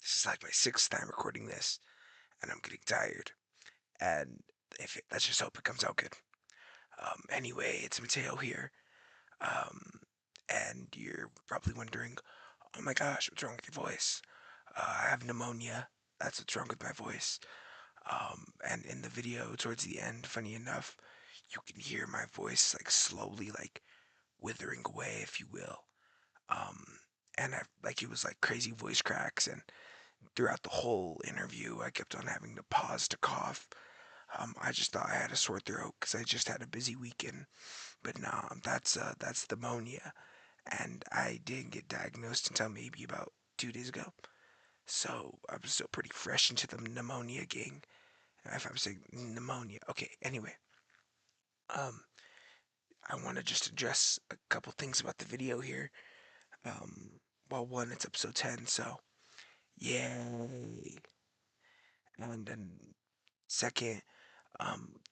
This is like my sixth time recording this, and I'm getting tired. And let's just hope it comes out good. Anyway, it's Mateo here. Um, and you're probably wondering, oh my gosh, what's wrong with your voice? I have pneumonia. That's what's wrong with my voice. And in the video, towards the end, funny enough, you can hear my voice like slowly, like withering away, if you will. Um, and like it was like crazy voice cracks, and throughout the whole interview, I kept on having to pause to cough. I just thought I had a sore throat because I just had a busy weekend, but nah, that's pneumonia, and I didn't get diagnosed until maybe about 2 days ago. So I'm still pretty fresh into the pneumonia gang. If I'm saying pneumonia, okay. Anyway, um, I want to just address a couple things about the video here. Um, well, one, it's episode 10, so yay. And then second,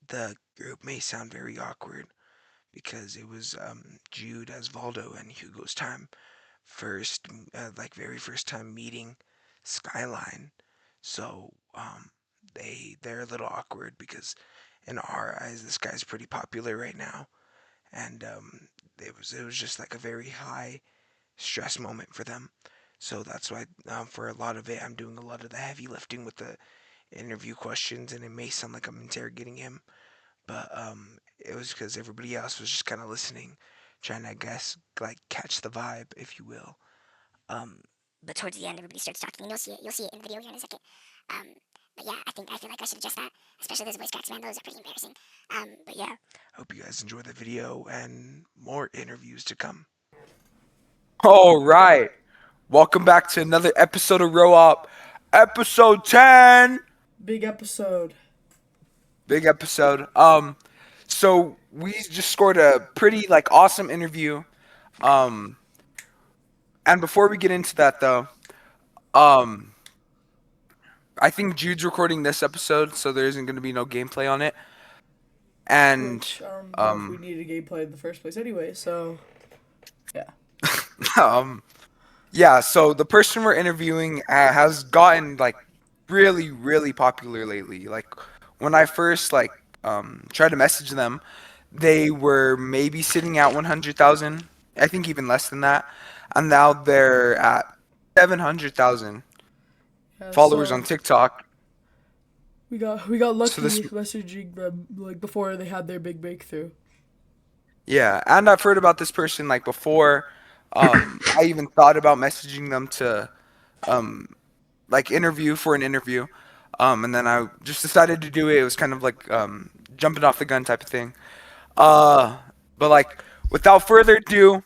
the group may sound very awkward because it was Jude as Valdo and Hugo's time first, like very first time meeting Skyline. So they're a little awkward because in our eyes this guy's pretty popular right now, and it was just like a very high stress moment for them. So that's why for a lot of it I'm doing a lot of the heavy lifting with the interview questions, and it may sound like I'm interrogating him, but it was because everybody else was just kind of listening, trying to, I guess, like catch the vibe, if you will. Um, But towards the end, everybody starts talking, and you'll see it in the video here in a second. Um, but yeah, I feel like I should adjust that, especially those voice cracks, man. Those are pretty embarrassing. But yeah, Hope you guys enjoy the video and more interviews to come. All right. Welcome back to another episode of Row Up. Episode 10. Big episode. Big episode. So we just scored a pretty awesome interview. Um and before we get into that though, um I think Jude's recording this episode, so there isn't gonna be no gameplay on it. And Which I don't know if we um needed gameplay in the first place anyway, so yeah. um yeah, so the person we're interviewing has gotten really, really popular lately. Like when I first tried to message them, they were maybe sitting at 100,000. I think even less than that, and now they're at 700,000 Yeah, followers on so TikTok. we got So this, lucky messaging them like before they had their big breakthrough. yeah, and I've heard about this person before. I even thought about messaging them to um interview for an interview. And then I just decided to do it. It was kind of like jumping off the gun type of thing. Uh, but without further ado,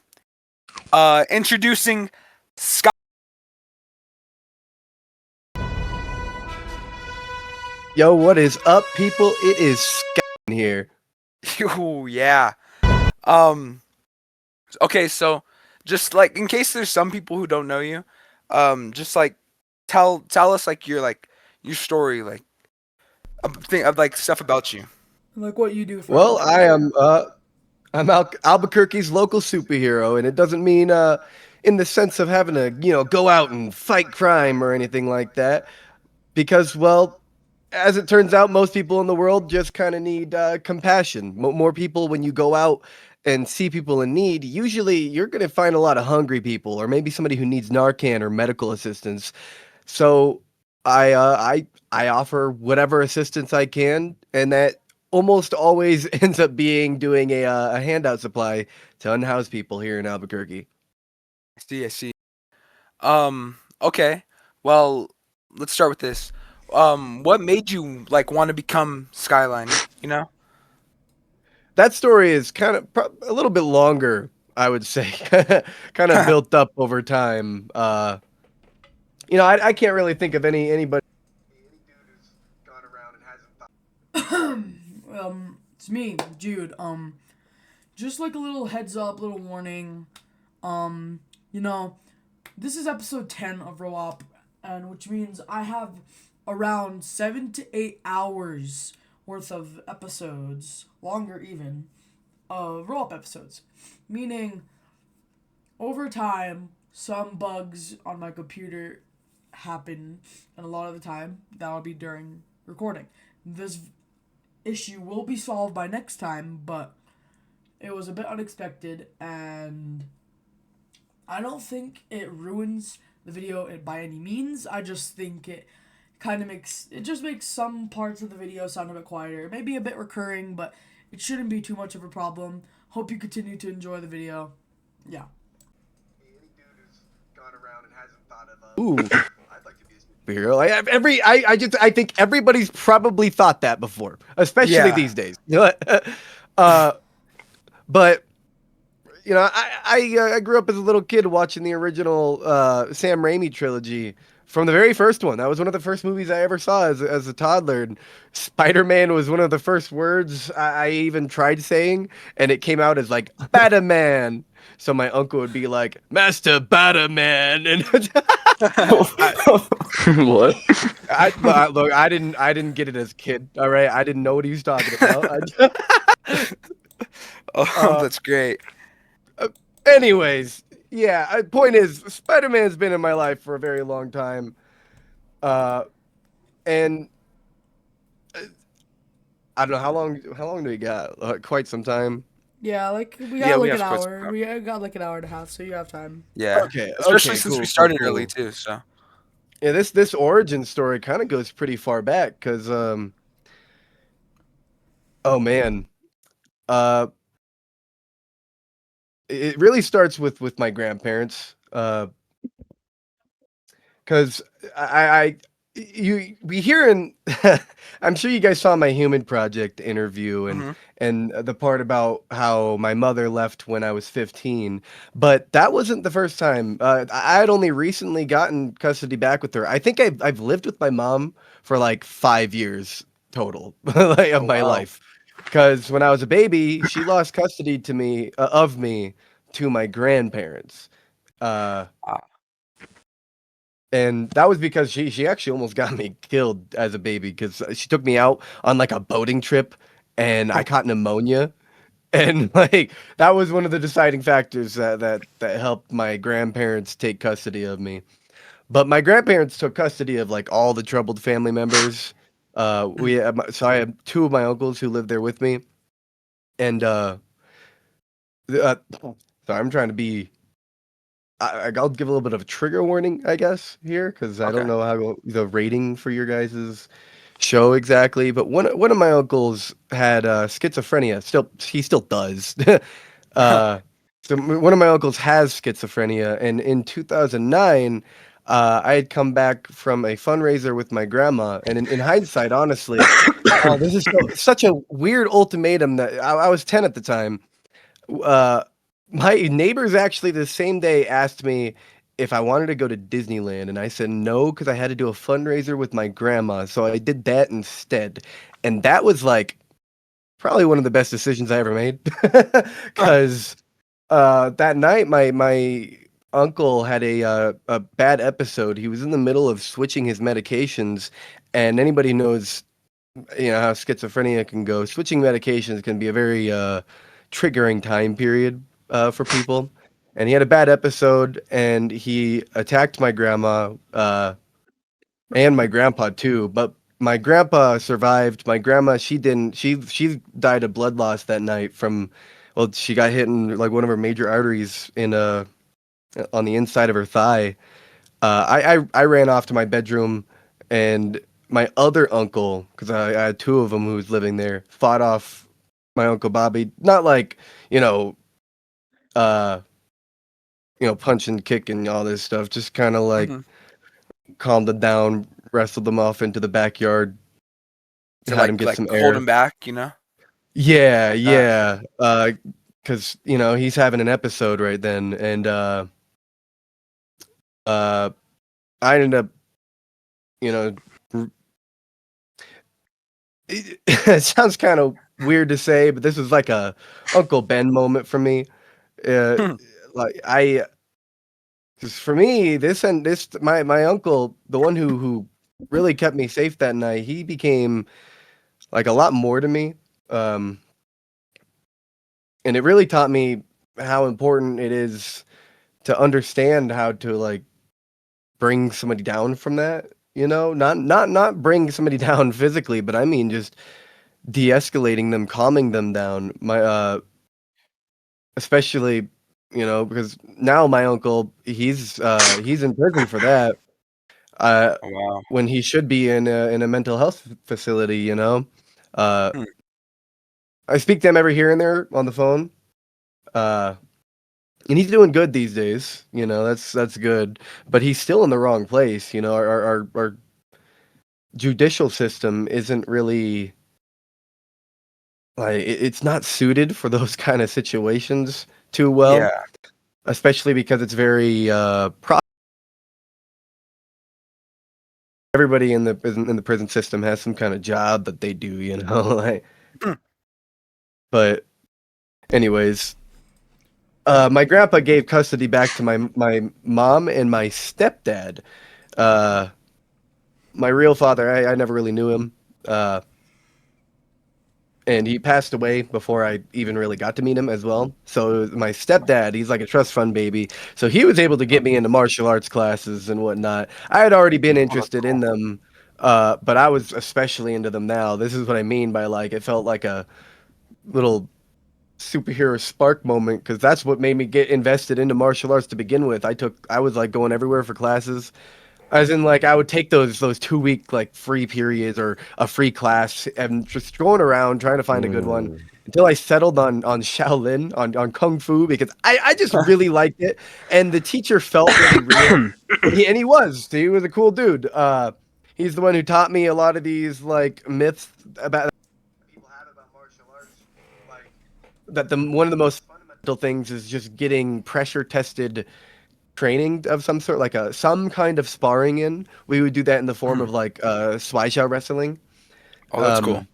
introducing Sky. Yo, what is up, people? It is Skyline here. Ooh, yeah. Um, okay, so just in case there's some people who don't know you, just tell us your story, thing of stuff about you. Like what you do for a Well, living. I'm Albuquerque's local superhero, and it doesn't mean in the sense of having to go out and fight crime or anything like that, because well, as it turns out, most people in the world just kind of need compassion. More people, when you go out and see people in need, usually you're going to find a lot of hungry people, or maybe somebody who needs Narcan or medical assistance. So I offer whatever assistance I can, and that almost always ends up being doing a handout supply to unhoused people here in Albuquerque. I see, I see. Okay. Well, let's start with this. What made you want to become Skyline? You know? That story is kind of a little bit longer, I would say, kind of built up over time. I can't really think of anybody. Any dude who's gone around and hasn't thought. It's me, Jude. Just like a little heads up, little warning. Um, you know, this is episode 10 of Row Up, and which means I have around 7 to 8 hours worth of episodes, longer even, of Row Up episodes. Meaning, over time, some bugs on my computer happen, and a lot of the time that'll be during recording. This issue will be solved by next time, but it was a bit unexpected, and I don't think it ruins the video by any means. I just think it kind of makes some parts of the video sound a bit quieter. It may be a bit recurring, but it shouldn't be too much of a problem. Hope you continue to enjoy the video. Yeah. Ooh, superhero. I think everybody's probably thought that before, especially Yeah. these days. uh, but I grew up as a little kid watching the original Sam Raimi trilogy from the very first one. That was one of the first movies I ever saw as a toddler. And Spider-Man was one of the first words I even tried saying, and it came out as like Bataman. So my uncle would be like, Master Bataman, and What? look, I didn't get it as a kid. All right, I didn't know what he was talking about. Oh, that's great. Anyways, yeah. Point is, Spider-Man's been in my life for a very long time, and I don't know how long. How long do we got? Quite some time. Yeah, like we Yeah, got we like have an quite some hour. time. We got like an hour and a half, so you have time. Yeah. Okay. Especially Okay. since we Cool. started Cool. early Cool. too. So. Yeah. This origin story kind of goes pretty far back because oh man uh it really starts with my grandparents because I we hear in I'm sure you guys saw my Human Project interview Hmm. and the part about how my mother left when I was 15, but that wasn't the first time. I had only recently gotten custody back with her. I think I've lived with my mom for like 5 years total like, of Oh my wow. life. Because when I was a baby, she lost custody to me of me to my grandparents. Uh, Ah. and that was because she actually almost got me killed as a baby because she took me out on like a boating trip and I caught pneumonia. And like that was one of the deciding factors that helped my grandparents take custody of me. But my grandparents took custody of like all the troubled family members. So I have two of my uncles who lived there with me, and sorry, I'm trying to be. I'll give a little bit of a trigger warning, I guess, here, because I Okay. don't know how the rating for your guys' show exactly. But one of my uncles had schizophrenia. He still does. uh, one of my uncles has schizophrenia, and in 2009, I had come back from a fundraiser with my grandma, and in hindsight, honestly, this is such a weird ultimatum that I was 10 at the time. Uh, my neighbors actually the same day asked me if I wanted to go to Disneyland, and I said no because I had to do a fundraiser with my grandma. So I did that instead, and that was like probably one of the best decisions I ever made Huh. because that night my uncle had a bad episode. He was in the middle of switching his medications, and anybody knows how schizophrenia can go. Switching medications can be a very triggering time period for people. And he had a bad episode, and he attacked my grandma and my grandpa too. But my grandpa survived. My grandma, she didn't. She died of blood loss that night from, well, she got hit in like one of her major arteries in on the inside of her thigh. I ran off to my bedroom, and my other uncle, because I had two of them who was living there, fought off my uncle Bobby. Not like you know, uh, punch and kick and all this stuff. Just kind of like Hmm. calmed them down, wrestled them off into the backyard, To had him get like some hold him air. back. Yeah, Like that. yeah. Because he's having an episode right then, and uh, I ended up, you know, it sounds kind of weird to say, but this was like a Uncle Ben moment for me. Uh, Hmm. like because for me, this my uncle, the one who really kept me safe that night, he became like a lot more to me. Um, and it really taught me how important it is to understand how to like bring somebody down from that. You know, not bring somebody down physically, but I mean just de-escalating them, calming them down. My especially, you know, because now my uncle he's in prison for that. Uh, Oh, wow. when he should be in a mental health facility. You know, uh, Hmm. I speak to him every here and there on the phone. Uh, and he's doing good these days. You know, that's good. But he's still in the wrong place. You know, our judicial system isn't really like it's not suited for those kind of situations too well, Yeah. especially because it's very everybody in the prison system has some kind of job that they do, you know. Like, Hmm. but anyways, my grandpa gave custody back to my mom and my stepdad. Uh, my real father, I never really knew him. Uh, and he passed away before I even really got to meet him as well. So my stepdad, he's like a trust fund baby. So he was able to get me into martial arts classes and whatnot. I had already been Oh, that's interested in cool. them, but I was especially into them now. This is what I mean by like it felt like a little superhero spark moment because that's what made me get invested into martial arts to begin with. I was like going everywhere for classes. As in, like, I would take those 2 week like free periods or a free class and just going around trying to find a good one Mm. until I settled on Shaolin on Kung Fu because I just really liked it and the teacher felt really real and he was a cool dude. He's the one who taught me a lot of these like myths about people have about martial arts, like that the one of the most fundamental things is just getting pressure tested training of some sort, like a some kind of sparring in. We would do that in the form Hmm. of like Swaisha wrestling. Oh, that's cool. Um,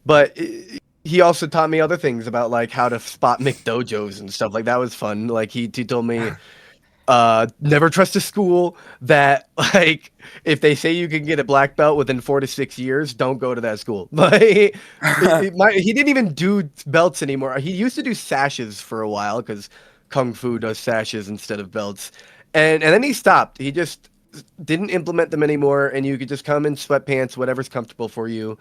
but he also taught me other things about like how to spot McDojos and stuff. Like that was fun. Like he told me never trust a school that like if they say you can get a black belt within 4 to 6 years, don't go to that school. Like he didn't even do belts anymore. He used to do sashes for a while because kung fu does sashes instead of belts, and then he stopped. He just didn't implement them anymore, and you could just come in sweatpants, whatever's comfortable for you.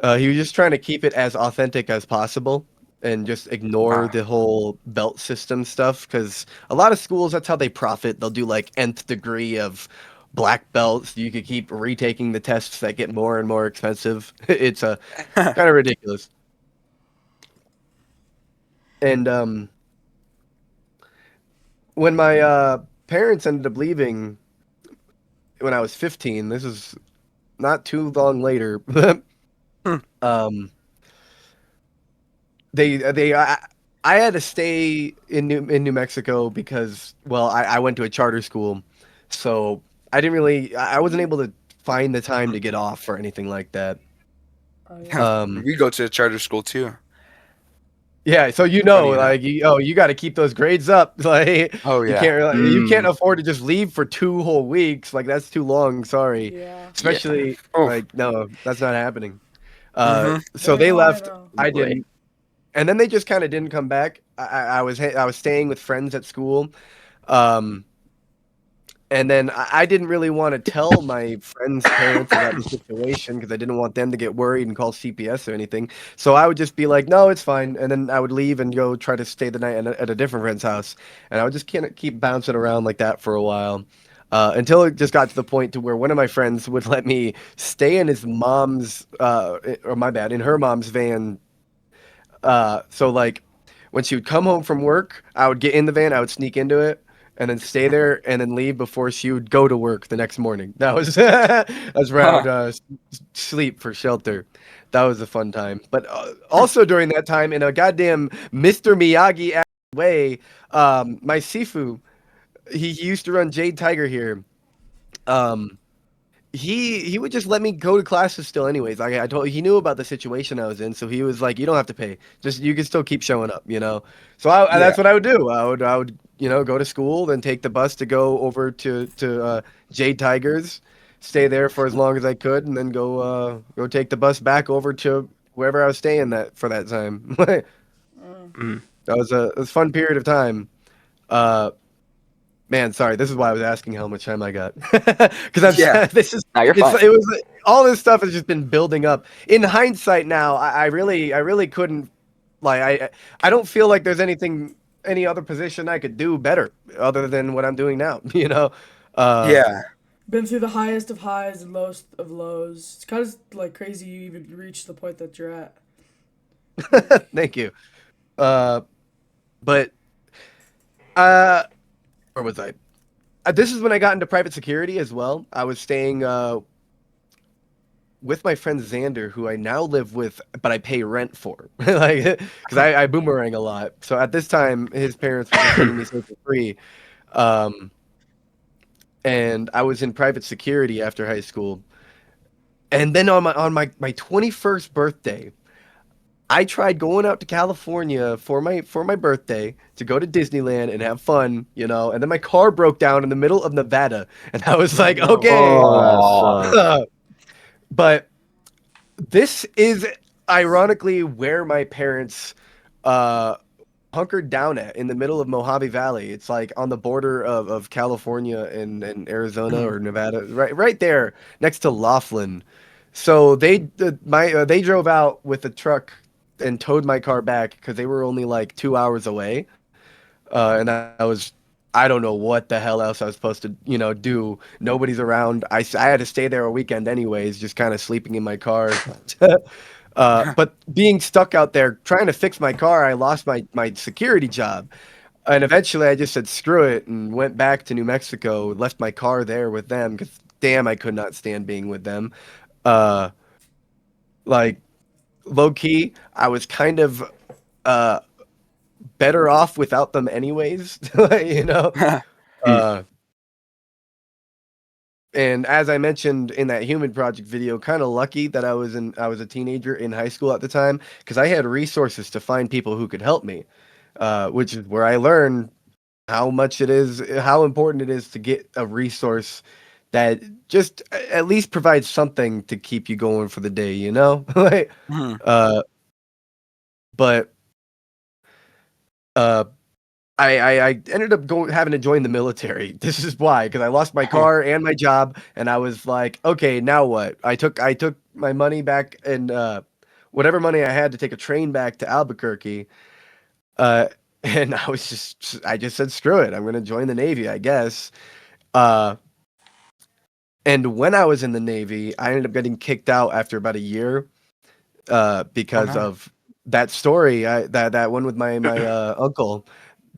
He was just trying to keep it as authentic as possible and just ignore Wow. the whole belt system stuff because a lot of schools, that's how they profit. They'll do like nth degree of black belts. You could keep retaking the tests that get more and more expensive. It's kind of ridiculous. And when my parents ended up leaving when I was 15, this is not too long later. Hmm. um, I had to stay in New Mexico because well I went to a charter school, so I wasn't able to find the time to get off or anything like that. Oh yeah. Um, We go to a charter school too. yeah, so Funny enough. like you got to keep those grades up. Like Oh you yeah. you can't Mm. afford to just leave for 2 whole weeks. Like that's too long. Sorry, Yeah. Yeah. especially Oh. like no, that's not happening. Mm-hmm. So Yeah. they No, I left. know. I Boy. didn't, and then they just kind of didn't come back. I was staying with friends at school. Um, and then I didn't really want to tell my friends' parents about the situation because I didn't want them to get worried and call CPS or anything. So I would just be like, "No, it's fine," and then I would leave and go try to stay the night at a different friend's house, and I would just kind of keep bouncing around like that for a while. Until it just got to the point to where one of my friends would let me stay in his mom's, or my bad, in her mom's van. So like when she would come home from work, I would get in the van, I would sneak into it, and then stay there, and then leave before she would go to work the next morning. That was that's where I Huh. would sleep for shelter. That was a fun time. But also during that time, in a goddamn Mr. Miyagi way, my Sifu, he used to run Jade Tiger here. Um, he would just let me go to classes still anyways. Like I told he knew about the situation I was in, so he was like, "You don't have to pay. Just you can still keep showing up," you know. So Yeah. that's what I would do. I would go to school, then take the bus to go over to Jade Tigers, stay there for as long as I could, and then go take the bus back over to wherever I was staying that for that time. That Uh, Mm. was a fun period of time. Uh, Man, sorry. This is why I was asking how much time I got, because Yeah. I'm this is No, you're fine. it was all this stuff has just been building up. In hindsight, now I really couldn't like I don't feel like there's any other position I could do better other than what I'm doing now. You know, uh, Yeah. Been through the highest of highs and lowest of lows. It's kind of like crazy you even reached the point that you're at. thank you. Uh, but uh, where was I? This is when I got into private security as well. I was staying with my friend Xander, who I now live with, but I pay rent for, like, because I boomerang a lot. So at this time, his parents were just letting me stay for free, um, and I was in private security after high school. And then on my 21st birthday, I tried going out to California for my birthday to go to Disneyland and have fun, you know. And then my car broke down in the middle of Nevada, and I was like, No. okay. Uh, Oh, Oh. that sucks. but this is ironically where my parents uh hunkered down at in the middle of Mojave Valley. It's like on the border of California and Arizona or Nevada, right there next to Laughlin. So they drove out with a truck and towed my car back because they were only like 2 hours away. And I was I don't know what the hell else I was supposed to do. Nobody's around. I had to stay there a weekend anyways, just kind of sleeping in my car. But being stuck out there trying to fix my car, I lost my security job. And eventually I just said screw it and went back to New Mexico, left my car there with them because damn, I could not stand being with them. Uh, like low key, I was kind of uh, better off without them anyways, you know? Hmm. Uh, and as I mentioned in that Human Project video, kind of lucky that I was a teenager in high school at the time because I had resources to find people who could help me, which is where I learned how important it is to get a resource that just at least provides something to keep you going for the day, you know? Like, Mhm. uh, but uh, I ended up going having to join the military. This is why, because I lost my car and my job, and I was like, okay, now what? I took my money back and whatever money I had to take a train back to Albuquerque. Uh, and I just said screw it. I'm gonna join the Navy, I guess. Uh, and when I was in the Navy, I ended up getting kicked out after about a year Oh because no. of that story. That one with my uncle.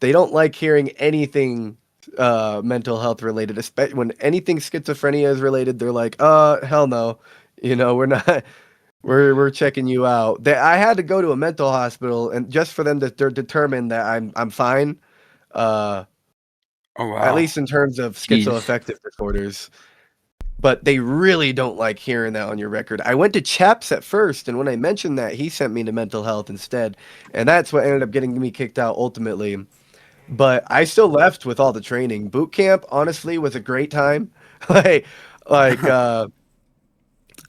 They don't like hearing anything mental health related, especially when anything schizophrenia is related. They're like, hell no, we're not. We're checking you out. I had to go to a mental hospital, and just for them to determine that I'm fine. Uh, Oh at wow. least in terms of Jeez. schizoaffective disorders. But they really don't like hearing that on your record. I went to Chaps at first, and when I mentioned that, he sent me to mental health instead, and that's what ended up getting me kicked out ultimately. But I still left with all the training. Boot camp, honestly, was a great time. like, like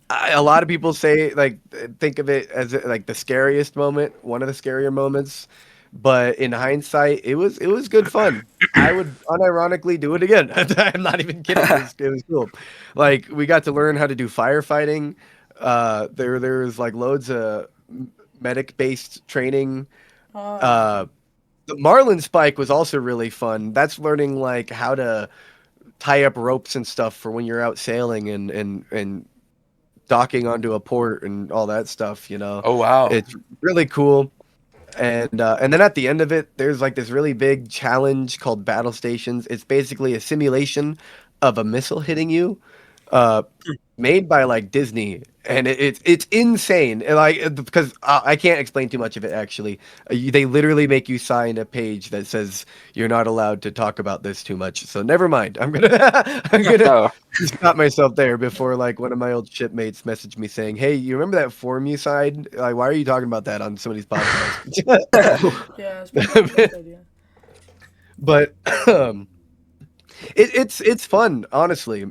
a lot of people say think of it as like the scariest moment, one of the scarier moments. But in hindsight, it was good fun. I would unironically do it again. I'm not even kidding. It was cool. Like we got to learn how to do firefighting. There was like loads of medic based training. Ah, Uh, the Marlin Spike was also really fun. That's learning like how to tie up ropes and stuff for when you're out sailing and docking onto a port and all that stuff. Oh wow. It's really cool. And then at the end of it, there's like this really big challenge called Battle Stations. It's basically a simulation of a missile hitting you. Uh, made by like Disney, and it's insane. And like because I can't explain too much of it actually. They literally make you sign a page that says you're not allowed to talk about this too much. So never mind. I'm gonna I'm gonna No. stop myself there before like one of my old shipmates messaged me saying, "Hey, you remember that form you signed? Like, why are you talking about that on somebody's podcast?" yeah, it's probably not the best idea. But um, it's fun, honestly.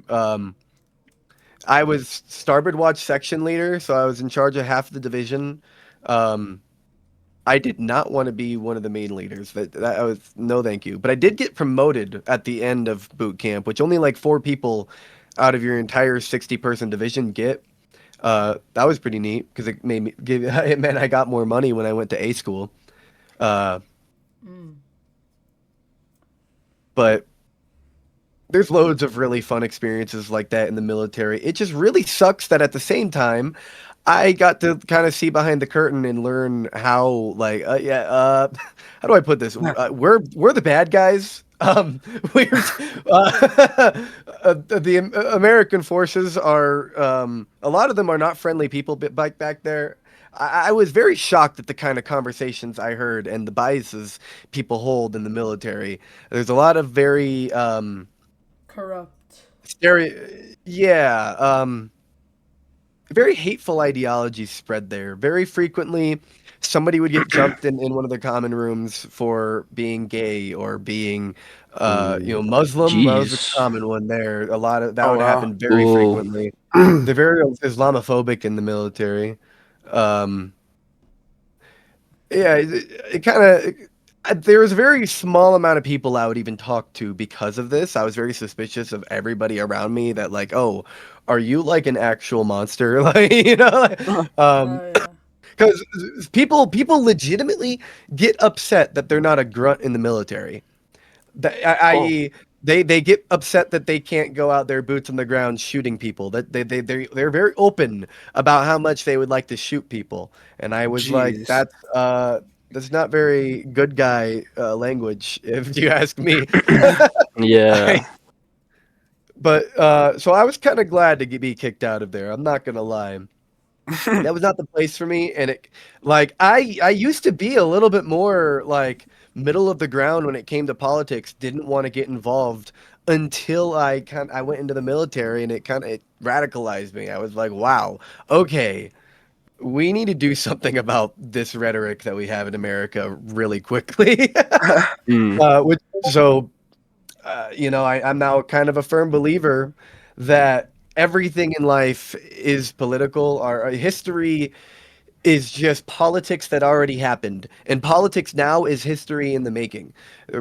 I was starboard watch section leader, so I was in charge of half the division. Um, I did not want to be one of the main leaders. That I was no thank you. But I did get promoted at the end of boot camp, which only like 4 people out of your entire 60-person division get. That was pretty neat because it made me give it meant I got more money when I went to A school. Uh, but there's loads of really fun experiences like that in the military. It just really sucks that at the same time, I got to kind of see behind the curtain and learn how, like, how do I put this? We're the bad guys. We're the American forces are a lot of them are not friendly people. Back there, I was very shocked at the kind of conversations I heard and the biases people hold in the military. There's a lot of very Corrupt. yeah, very hateful ideologies spread there. Very frequently, somebody would get jumped in one of the common rooms for being gay or being, Ooh. Muslim. That was a Jeez. common one there. A lot of that Oh would wow. happen very Ooh. frequently. They're very Islamophobic in the military. Um, yeah, it kind of. There was a very small amount of people I would even talk to because of this. I was very suspicious of everybody around me that like, oh, are you like an actual monster? Like, um, Yeah. because people legitimately get upset that they're not a grunt in the military. Oh, I.e., they get upset that they can't go out there boots on the ground shooting people. That they're very open about how much they would like to shoot people. And I was like, jeez. that's not very good guy language, if you ask me. I, Yeah. but so I was kind of glad to be kicked out of there. I'm not gonna lie. That was not the place for me, and it like I used to be a little bit more like middle of the ground when it came to politics. Didn't want to get involved until I went into the military, and it radicalized me. I was like, wow, okay, we need to do something about this rhetoric that we have in America really quickly. Mm. Which so I'm now kind of a firm believer that everything in life is political. Our history is just politics that already happened, and politics now is history in the making.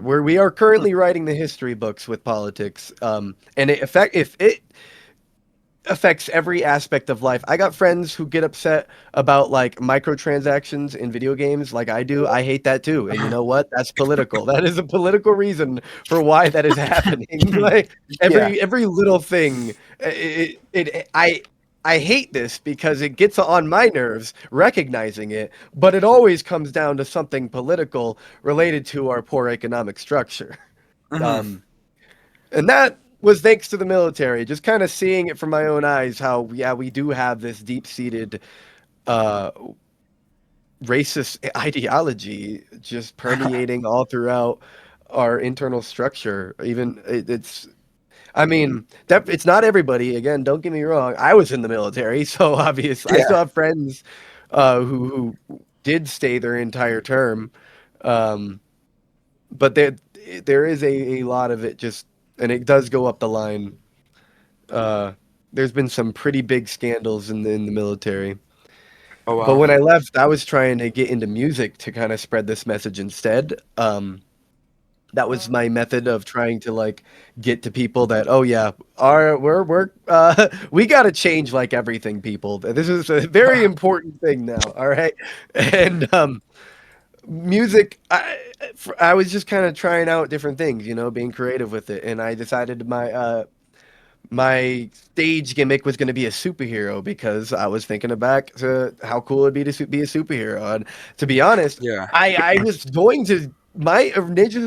Where we are currently writing the history books with politics, and if it affects every aspect of life. I got friends who get upset about like microtransactions in video games like I do. I hate that too. And you know what? That's political. That is a political reason for why that is happening. Like Yeah. every little thing I hate this because it gets on my nerves recognizing it, but it always comes down to something political related to our poor economic structure. Hmm. Um, and that was thanks to the military. Just kind of seeing it from my own eyes, how yeah, we do have this deep-seated uh, racist ideology just permeating all throughout our internal structure. Even it's, I mean, that it's not everybody. Again, don't get me wrong. I was in the military, so obviously I Yeah. still have friends who did stay their entire term. Um, but there is a lot of it just, and it does go up the line. Uh, there's been some pretty big scandals in the military. Oh But wow. when I left, I was trying to get into music to kind of spread this message instead. That was my method of trying to like get to people that, oh yeah, we're we got to change like everything, people. This is a very important thing now. All right, and music, I was just kind of trying out different things, being creative with it, and I decided my stage gimmick was going to be a superhero because I was thinking back to how cool it'd be to be a superhero. And to be honest, Yeah. I was going to. My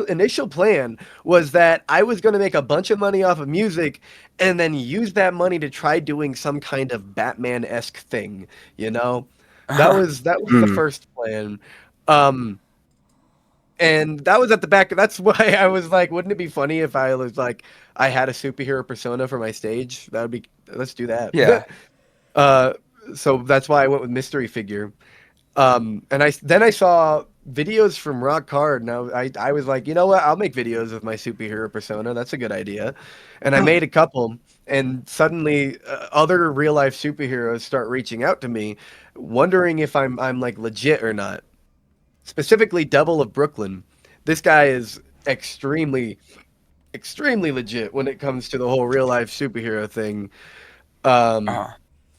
initial plan was that I was going to make a bunch of money off of music and then use that money to try doing some kind of Batman-esque thing, you know? That was the Mm. first plan. Um, and that was at the back. That's why I was like, wouldn't it be funny if I was like, I had a superhero persona for my stage? That would be, let's do Yeah. that. uh, so that's why I went with mystery figure. And then I saw videos from Rock Hard. Now I was like, you know what? I'll make videos of my superhero persona. That's a good idea. And I made a couple. And suddenly, other real life superheroes start reaching out to me, wondering if I'm like legit or not. specifically Devil of Brooklyn. This guy is extremely legit when it comes to the whole real life superhero thing. Um, Uh,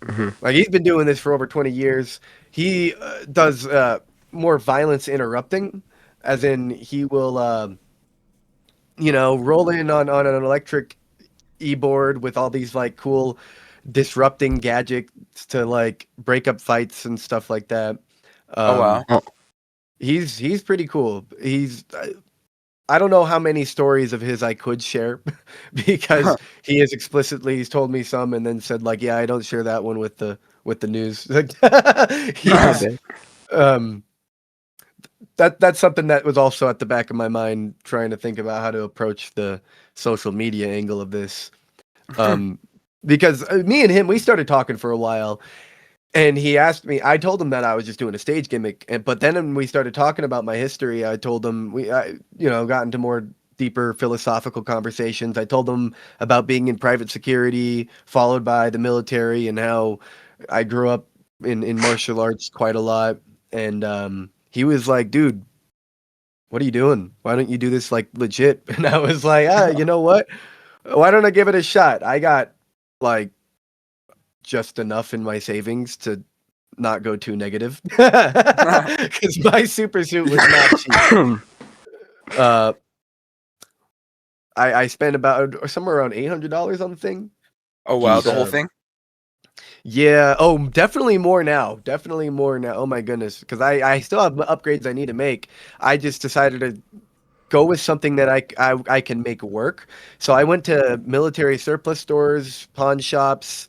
Mhm. like he's been doing this for over 20 years. He does more violence interrupting, as in he will, roll in on an electric e-board with all these like cool disrupting gadgets to like break up fights and stuff like that. oh wow. Um, he's pretty cool. I don't know how many stories of his I could share because he's told me some and then said like, yeah, I don't share that one with the news. He's Okay. um that's something that was also at the back of my mind trying to think about how to approach the social media angle of this. Um because me and him we started talking for a while and he asked me. I told him that I was just doing a stage gimmick, but then when we started talking about my history, I told him got into more deeper philosophical conversations. I told him about being in private security, followed by the military, and how I grew up in martial arts quite a lot. And he was like, "Dude, what are you doing? Why don't you do this like legit?" And I was like, you know what? Why don't I give it a shot? I got like just enough in my savings to not go too negative because my super suit was not cheap. Uh, I spent about or somewhere around $800 on the thing. Oh wow, Just the whole thing. yeah. Oh, definitely more now. Definitely more now. Oh my goodness, because I still have upgrades I need to make. I just decided to go with something that I can make work. So I went to military surplus stores, pawn shops,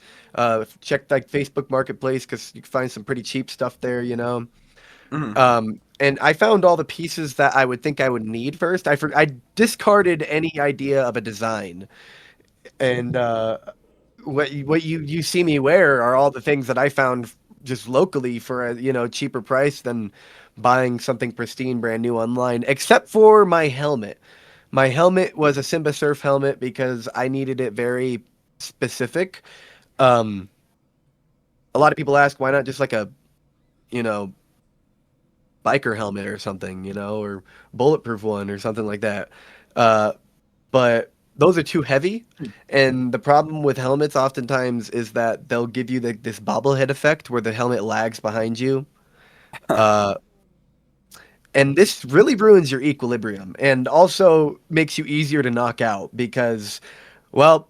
checked like Facebook Marketplace because you can find some pretty cheap stuff there. Mhm. And I found all the pieces that I would think I would need first. I discarded any idea of a design, and what you see me wear are all the things that I found just locally for a cheaper price than buying something pristine brand new online. Except for my helmet. My helmet was a Simba Surf helmet because I needed it very specific. Um, a lot of people ask why not just like a you know biker helmet or something, or bulletproof one or something like that. Uh, but those are too heavy, and the problem with helmets oftentimes is that they'll give you this bobblehead effect where the helmet lags behind you. Uh, and this really ruins your equilibrium and also makes you easier to knock out because well,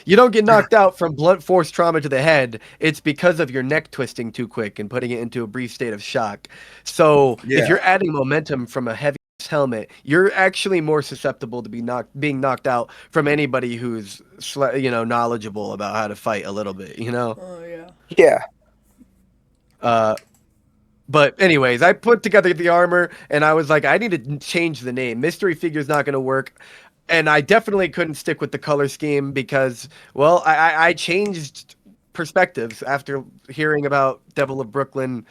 you don't get knocked out from blunt force trauma to the head. It's because of your neck twisting too quick and putting it into a brief state of shock. So, if Yeah. you're adding momentum from a heavy helmet, you're actually more susceptible to being knocked out from anybody who's knowledgeable about how to fight a little bit. Oh yeah. Yeah. Uh, but anyways, I put together the armor and I was like, I need to change the name. Mystery Figure's not going to work. And I definitely couldn't stick with the color scheme because, well, I changed perspectives after hearing about Devil of Brooklyn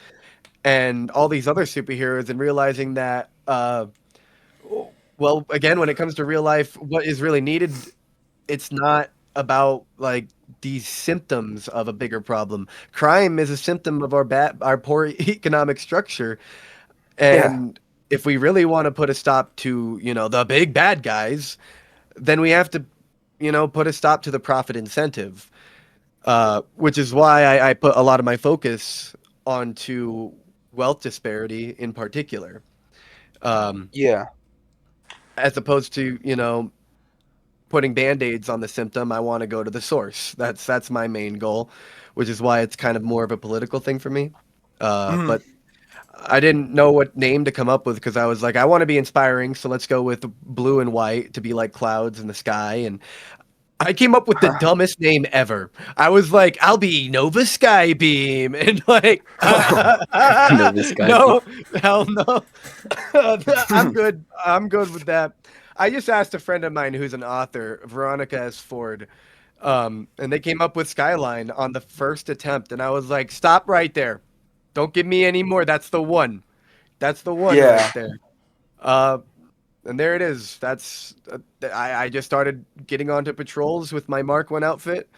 and all these other superheroes and realizing that, well, again, when it comes to real life, what is really needed, it's not about like these symptoms of a bigger problem. Crime is a symptom of our poor economic structure, Yeah. and if we really want to put a stop to the big bad guys, then we have to put a stop to the profit incentive, which is why I put a lot of my focus onto wealth disparity in particular, um, Yeah. as opposed to putting band-aids on the symptom. I want to go to the source. That's my main goal, which is why it's kind of more of a political thing for me. Mhm. But I didn't know what name to come up with because I was like, I want to be inspiring, so let's go with blue and white to be like clouds in the sky. And I came up with the dumbest name ever. I was like, I'll be Nova Skybeam, and like, Nova Skype. no, hell no. I'm good. I'm good with that. I just asked a friend of mine who's an author, Veronica S. Ford, and they came up with Skyline on the first attempt, and I was like, stop right there. Don't give me any more. That's the one. That's the one right Yeah. there. Uh, and there it is. That's I just started getting onto patrols with my Mark One outfit,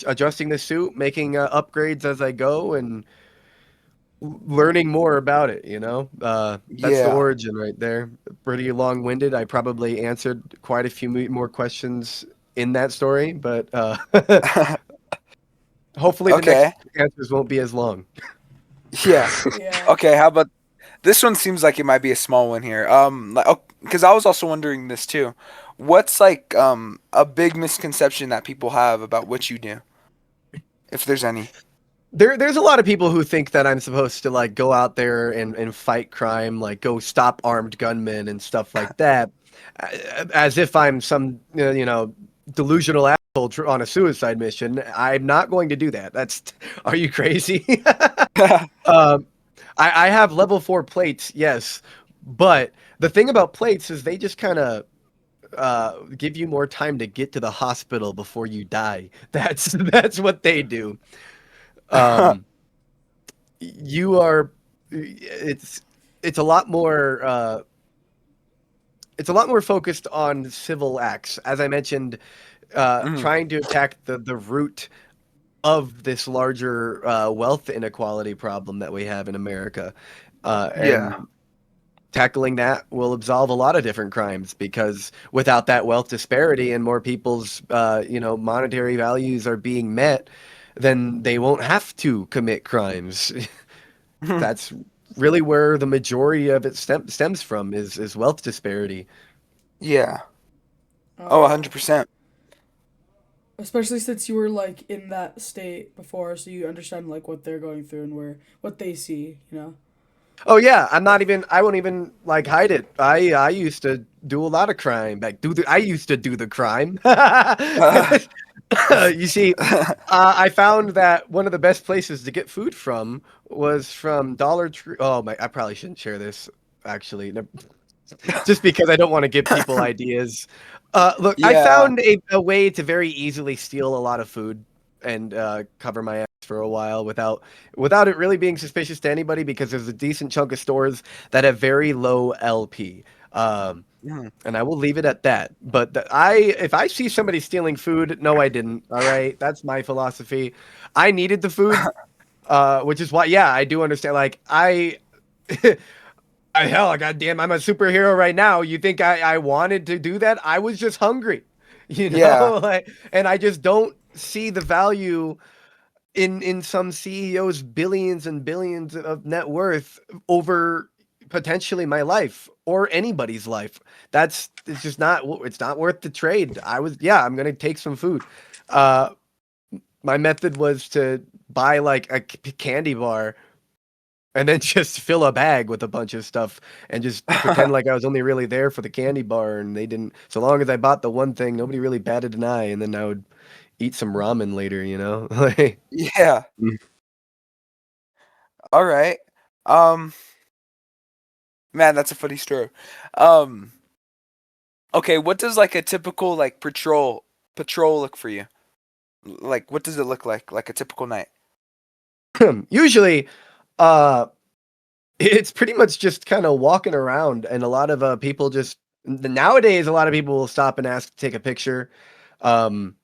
adjusting the suit, making upgrades as I go, and learning more about it, you know? That's the Yeah. origin right there. Pretty long-winded. I probably answered quite a few more questions in that story, but hopefully the next Okay. answers won't be as long. Yeah. Yeah. Okay. How about this one? Seems like it might be a small one here. Because I was also wondering this too. What's like a big misconception that people have about what you do, if there's any? There's a lot of people who think that I'm supposed to like go out there and fight crime, like go stop armed gunmen and stuff like that, as if I'm some delusional asshole on a suicide mission. I'm not going to do that. That's Are you crazy? um, I have level 4 plates, yes, but the thing about plates is they just kind of give you more time to get to the hospital before you die. That's what they do. Um, you are it's it's a lot more focused on civil acts, as I mentioned, Mhm. trying to attack the root of this larger wealth inequality problem that we have in America, Yeah. and tackling that will absolve a lot of different crimes, because without that wealth disparity and more people's monetary values are being met, then they won't have to commit crimes. That's really where the majority of it stems from, is wealth disparity. Yeah. Oh Oh, yeah. 100%. Especially since you were like in that state before, so you understand like what they're going through and what they see. You know. Oh yeah, I won't even like hide it. I used to do a lot of crime. I used to do the crime. You see, I found that one of the best places to get food from was from Dollar Tree. Oh my, I probably shouldn't share this actually. Just because I don't want to give people ideas. Look, I Yeah. found a way to very easily steal a lot of food and cover my ass for a while without it really being suspicious to anybody, because there's a decent chunk of stores that have very low LP. Mhm. And I will leave it at that. But if I see somebody stealing food, no, I didn't. All right, that's my philosophy. I needed the food, which is why, yeah, I do understand. Like hell, goddamn, I'm a superhero right now. You think I wanted to do that? I was just hungry, Yeah. like, and I just don't see the value in some CEOs' billions and billions of net worth over potentially my life or anybody's life. It's just not, it's not worth the trade. Yeah, I'm gonna take some food. Uh, my method was to buy like a candy bar and then just fill a bag with a bunch of stuff and just pretend like I was only really there for the candy bar, and they didn't. So long as I bought the one thing, nobody really batted an eye, and then I would eat some ramen later, you know? Like, Yeah. Mm. All right. Um, man, that's a funny story. Um, okay, what does like a typical like patrol look for you? Like, what does it look like a typical night? usually, uh, it's pretty much just kind of walking around, and a lot of people just nowadays, a lot of people will stop and ask to take a picture. Um,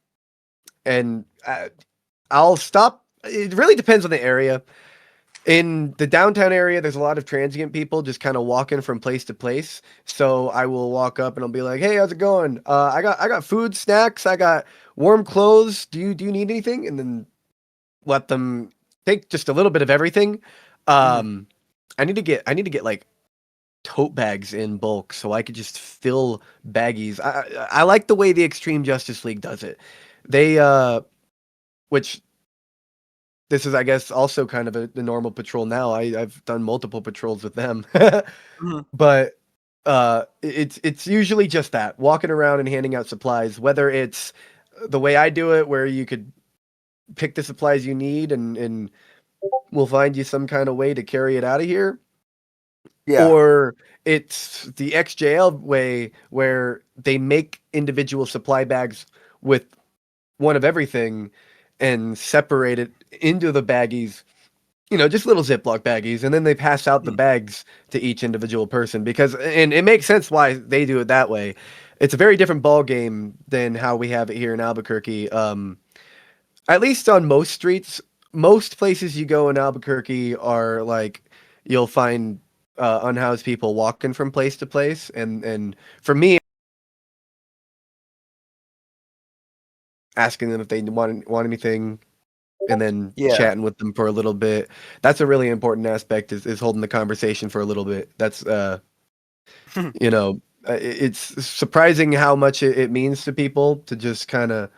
and I'll stop. It really depends on the area. In the downtown area, there's a lot of transient people just kind of walking from place to place. So I will walk up and I'll be like, "Hey, how's it going? I got food, snacks, I got warm clothes. Do you need anything?" And then let them take just a little bit of everything. Mhm. Um, I need to get like tote bags in bulk so I could just fill baggies. I like the way the Extreme Justice League does it. They which this is, I guess, also kind of a normal patrol now. I've done multiple patrols with them. Mhm. But it's usually just that, walking around and handing out supplies, whether it's the way I do it, where you could pick the supplies you need and we'll find you some kind of way to carry it out of here, Yeah. or it's the XJL way, where they make individual supply bags with one of everything and separate it into the baggies, just little Ziploc baggies, and then they pass out the Mhm. bags to each individual person, and it makes sense why they do it that way. It's a very different ball game than how we have it here in Albuquerque. At least on most streets, most places you go in Albuquerque are like you'll find unhoused people walking from place to place, and for me, asking them if they want anything, and then Yeah. chatting with them for a little bit. That's a really important aspect is holding the conversation for a little bit. That's you know, it's surprising how much it means to people to just kind of,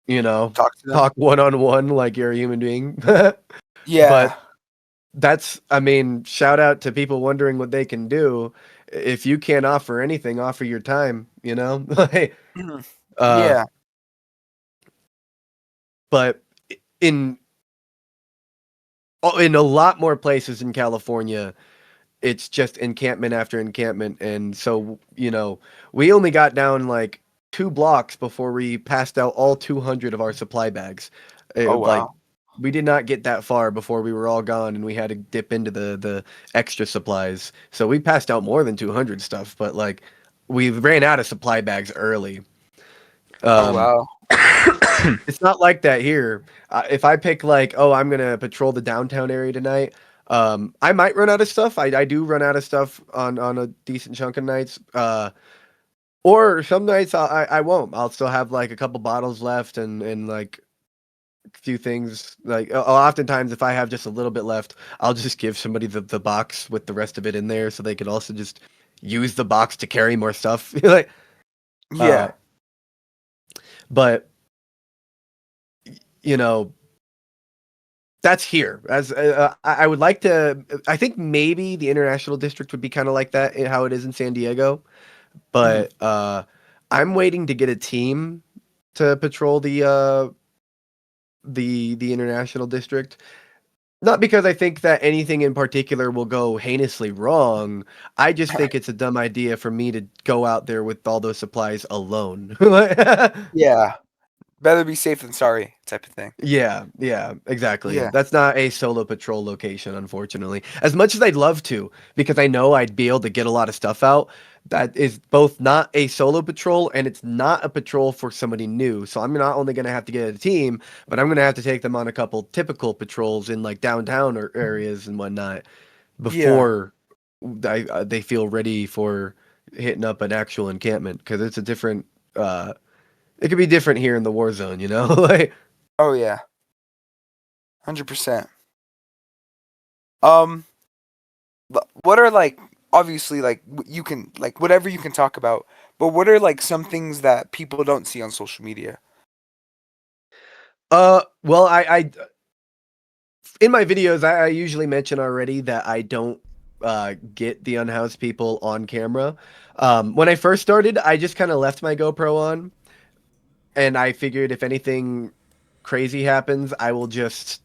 you know, Talk to them. talk one on one like you're a human being. Yeah. But that's, I mean, shout out to people wondering what they can do. If you can't offer anything, offer your time, you know? Like, Mhm. uh, Yeah. but in in a lot more places in California, it's just encampment after encampment, and so we only got down like 2 blocks before we passed out all 200 of our supply bags. Oh Like wow. we did not get that far before we were all gone, and we had to dip into the extra supplies. So we passed out more than 200 stuff, but like we ran out of supply bags early. Oh Um, wow. it's not like that here. If I pick like, oh, I'm gonna patrol the downtown area tonight, I might run out of stuff. I do run out of stuff on a decent chunk of nights. Or some nights I won't. I'll still have like a couple bottles left and like a few things. Like oftentimes, if I have just a little bit left, I'll just give somebody the box with the rest of it in there, so they could also just use the box to carry more stuff. Like, uh, Yeah. but you know that's here. As I would like to, I think maybe the international district would be kind of like that, how it is in San Diego. Mhm. But I'm waiting to get a team to patrol the international district. Not because I think that anything in particular will go heinously wrong. I just think it's a dumb idea for me to go out there with all those supplies alone. Yeah. Better be safe than sorry type of thing. Yeah, exactly. Yeah. That's not a solo patrol location, unfortunately. As much as I'd love to, because I know I'd be able to get a lot of stuff out, that is both not a solo patrol and it's not a patrol for somebody new. So I'm not only going to have to get a team, but I'm going to have to take them on a couple typical patrols in like downtown or areas and whatnot Yeah. before they feel ready for hitting up an actual encampment, because it's a different. It could be different here in the war zone, you know. Like. Oh yeah. 100%. Um what are like obviously like you can like whatever you can talk about, but what are like some things that people don't see on social media? Well, I in my videos, I usually mention already that I don't get the unhoused people on camera. When I first started, I just kind of left my GoPro on, and I figured if anything crazy happens, I will just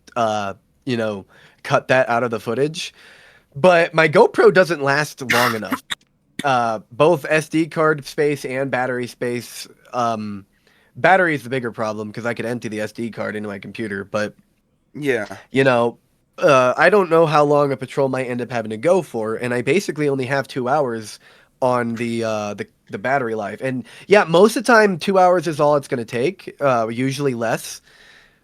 you know, cut that out of the footage. But my GoPro doesn't last long enough. Both SD card space and battery space. Battery is the bigger problem because I could empty the SD card into my computer, but Yeah. you know, I don't know how long a patrol might end up having to go for, and I basically only have 2 hours on the battery life. And yeah, most of the time, 2 hours is all it's going to take. Usually less,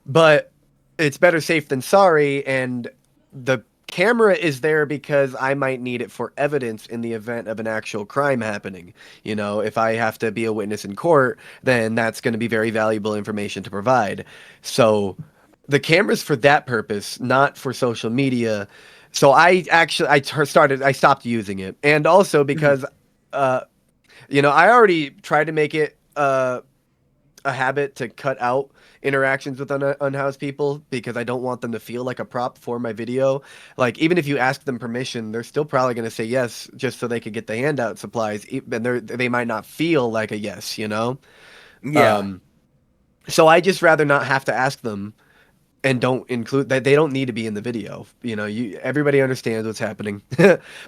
but it's better safe than sorry. And the camera is there because I might need it for evidence in the event of an actual crime happening. If I have to be a witness in court, then that's going to be very valuable information to provide. So the camera's for that purpose, not for social media. So I stopped using it, and also Mhm. because uh, I already tried to make it a habit to cut out interactions with unhoused people because I don't want them to feel like a prop for my video. Like, even if you ask them permission, they're still probably going to say yes just so they could get the handout supplies, and they might not feel like a yes. Yeah. Um, so I just rather not have to ask them and don't include that. They don't need to be in the video. Everybody understands what's happening.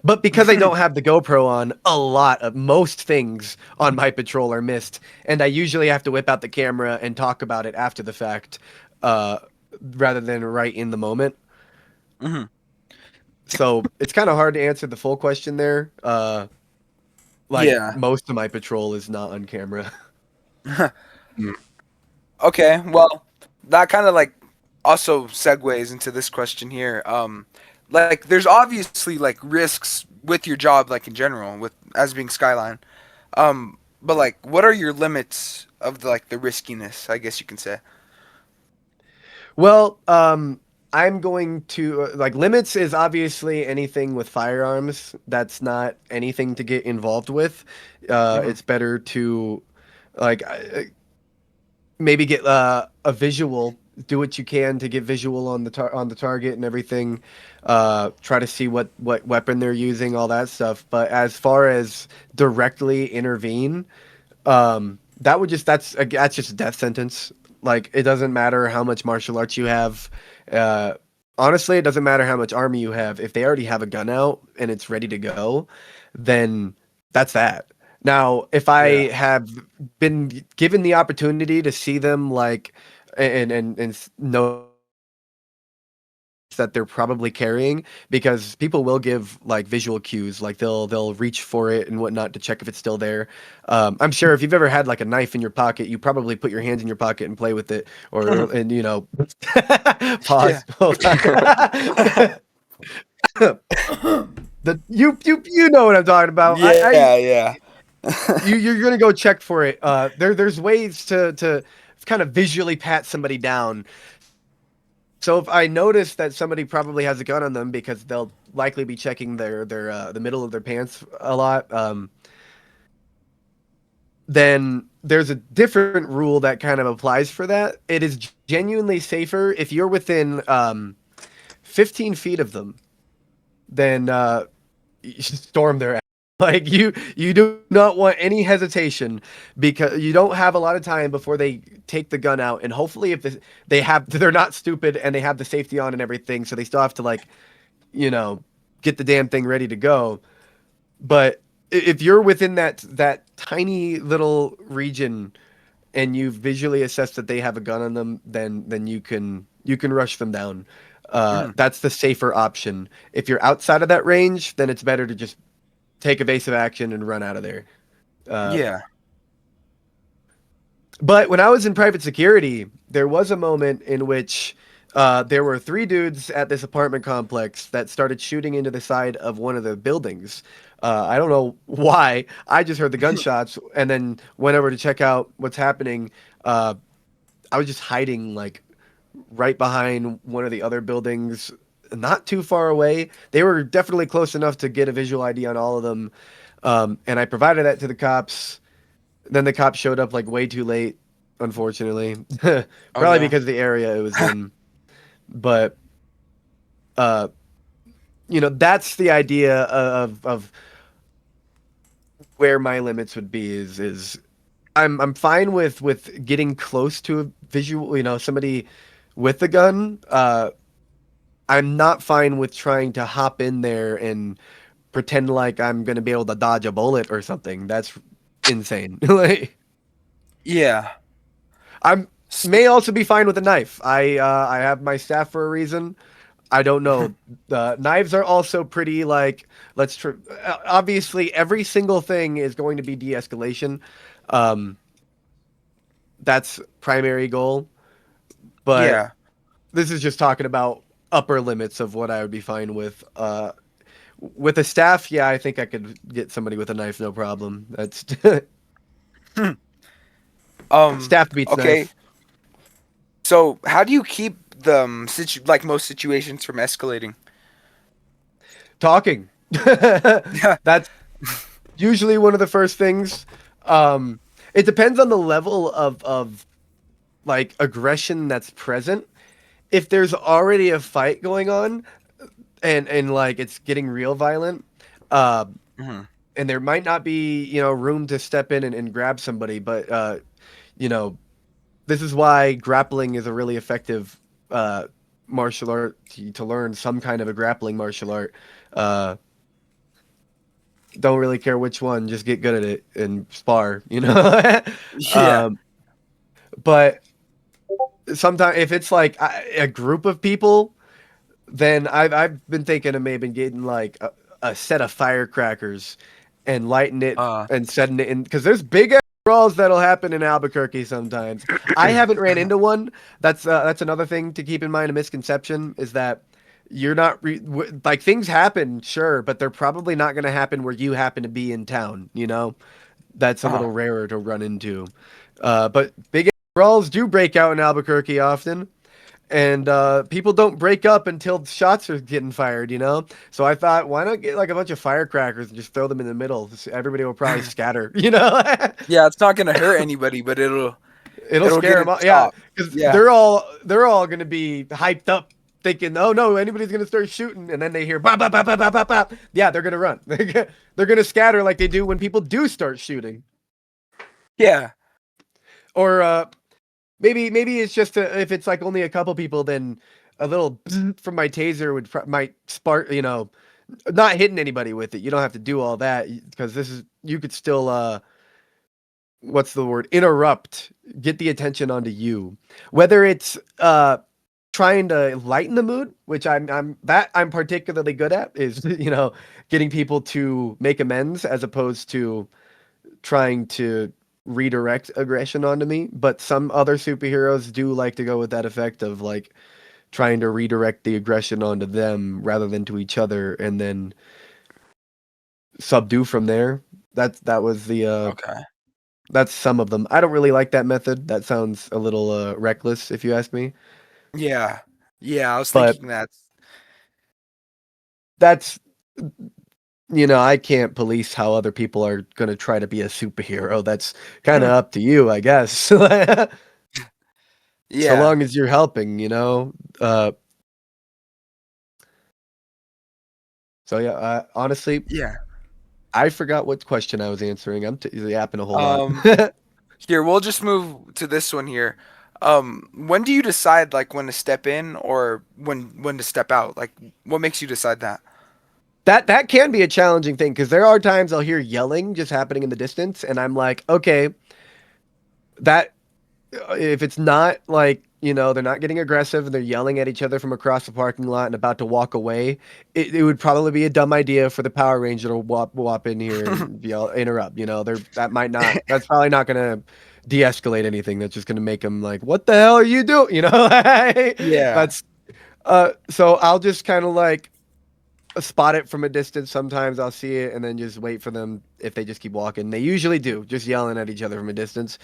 But because I don't have the GoPro on, a lot of most things on my patrol are missed, and I usually have to whip out the camera and talk about it after the fact, uh, rather than right in the moment. Mhm. So it's kind of hard to answer the full question there. Like, Yeah. most of my patrol is not on camera. Okay, well, that kind of like also segues into this question here. Like there's obviously like risks with your job, like in general, with as being Skyline. But like, what are your limits of the riskiness? I guess you can say. Well, I'm going to like limits is obviously anything with firearms. That's not anything to get involved with. Hmm. It's better to like maybe get a visual. Do what you can to get visual on on the target and everything. Try to see what weapon they're using, all that stuff. But as far as directly intervene, that would just that's just a death sentence. Like it doesn't matter how much martial arts you have. Honestly, it doesn't matter how much army you have. If they already have a gun out and it's ready to go, then that's that. Now, if Yeah. I have been given the opportunity to see them like and know that they're probably carrying because people will give like visual cues like they'll reach for it and whatnot to check if it's still there. I'm sure if you've ever had like a knife in your pocket, you probably put your hands in your pocket and play with it or and you know Yeah. pause. Hold on. You know what I'm talking about. I Yeah. Yeah. you're gonna go check for it. There's ways to kind of visually pat somebody down. So if I notice that somebody probably has a gun on them because they'll likely be checking their the middle of their pants a lot, then there's a different rule that kind of applies for that. It is genuinely safer if you're within 15 feet of them, then you should storm their ass. Like you do not want any hesitation because you don't have a lot of time before they take the gun out, and hopefully if they're not stupid and they have the safety on and everything, so they still have to like you know get the damn thing ready to go. But if you're within that tiny little region and you visually assess that they have a gun on them, then you can rush them down. Mhm. That's the safer option. If you're outside of that range, then it's better to just take evasive action and run out of there. Uh, Yeah. but when I was in private security, there was a moment in which there were three dudes at this apartment complex that started shooting into the side of one of the buildings. I don't know why. I just heard the gunshots and then went over to check out what's happening. Uh, I was just hiding like right behind one of the other buildings, not too far away. They were definitely close enough to get a visual ID on all of them. And I provided that to the cops. Then the cops showed up like way too late, unfortunately. Oh Probably no. because of the area it was in. But uh, that's the idea of where my limits would be is I'm fine with getting close to a visual, somebody with a gun. I'm not fine with trying to hop in there and pretend like I'm gonna be able to dodge a bullet or something. That's insane. Like Yeah. I'm S- may also be fine with a knife. I have my staff for a reason. I don't know. Knives are also pretty like obviously every single thing is going to be de-escalation. Um, that's primary goal. But Yeah. this is just talking about upper limits of what I would be fine with. With a staff, yeah, I think I could get somebody with a knife, no problem. That's Hmm. staff beats Okay. knife. So how do you keep the like most situations from escalating? Talking. Yeah. That's usually one of the first things. It depends on the level of like aggression that's present. If there's already a fight going on and like it's getting real violent, uh, Hmm. and there might not be room to step in and grab somebody, but you know this is why grappling is a really effective uh, martial art to learn some kind of a grappling martial art. Uh, don't really care which one, just get good at it and spar. Yeah. um, but sometimes if it's like a group of people, then I've been thinking of maybe getting like a set of firecrackers and lighting it Uh. and setting it in because there's big brawls that'll happen in Albuquerque sometimes. I haven't ran into one. That's another thing to keep in mind. A misconception is that you're not like things happen, sure, but they're probably not going to happen where you happen to be in town. You know, that's a Uh-huh. little rarer to run into. But big brawls do break out in Albuquerque often. And people don't break up until shots are getting fired, you know. So I thought, why not get like a bunch of firecrackers and just throw them in the middle? Everybody will probably scatter, you know. Yeah, it's not gonna hurt anybody, but It'll it'll scare get them it off, yeah, stopped. because Yeah. they're all gonna be hyped up, thinking, oh no, anybody's gonna start shooting, and then they hear bop bop bop bop bop bop bop. Yeah, they're gonna run. They're gonna scatter like they do when people do start shooting, Yeah. or maybe it's just if it's like only a couple people, then a little from my taser might spark, you know, not hitting anybody with it. You don't have to do all that because you could still what's the word? Interrupt, get the attention onto you. Whether it's trying to lighten the mood, which I'm particularly good at, is you know, getting people to make amends as opposed to trying to redirect aggression onto me. But some other superheroes do like to go with that effect of like trying to redirect the aggression onto them rather than to each other, and then subdue from there. That was the Okay. that's some of them. I don't really like that method. That sounds a little reckless, if you ask me. Yeah. Yeah, I was But thinking that. that's you know, I can't police how other people are gonna try to be a superhero. That's kind of up to you, I guess. So Yeah. long as you're helping, you know. So yeah, honestly, Yeah. I forgot what question I was answering. I'm yapping a whole lot. Um Here, we'll just move to this one here. When do you decide like when to step in or when to step out? Like what makes you decide that? That can be a challenging thing because there are times I'll hear yelling just happening in the distance, and I'm like, okay, that if it's not like you know they're not getting aggressive and they're yelling at each other from across the parking lot and about to walk away, it would probably be a dumb idea for the Power Ranger to wop in here and yell interrupt. You know, that's probably not gonna de-escalate anything. That's just gonna make them like, what the hell are you doing? You know, Yeah. that's so I'll just kind of like spot it from a distance. Sometimes I'll see it and then just wait for them if they just keep walking. They usually do, just yelling at each other from a distance.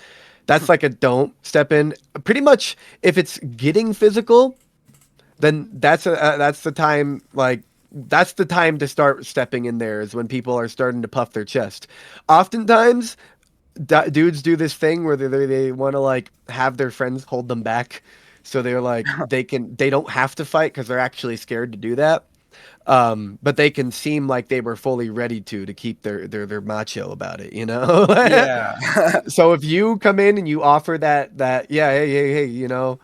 That's like a don't step in. Pretty much, if it's getting physical, then that's the time. Like that's the time to start stepping in there. Is when people are starting to puff their chest. Oftentimes, dudes do this thing where they want to like have their friends hold them back, so they're like they don't have to fight because they're actually scared to do that. But they can seem like they were fully ready to keep their macho about it, you know. Yeah. So if you come in and you offer that yeah, hey, you know,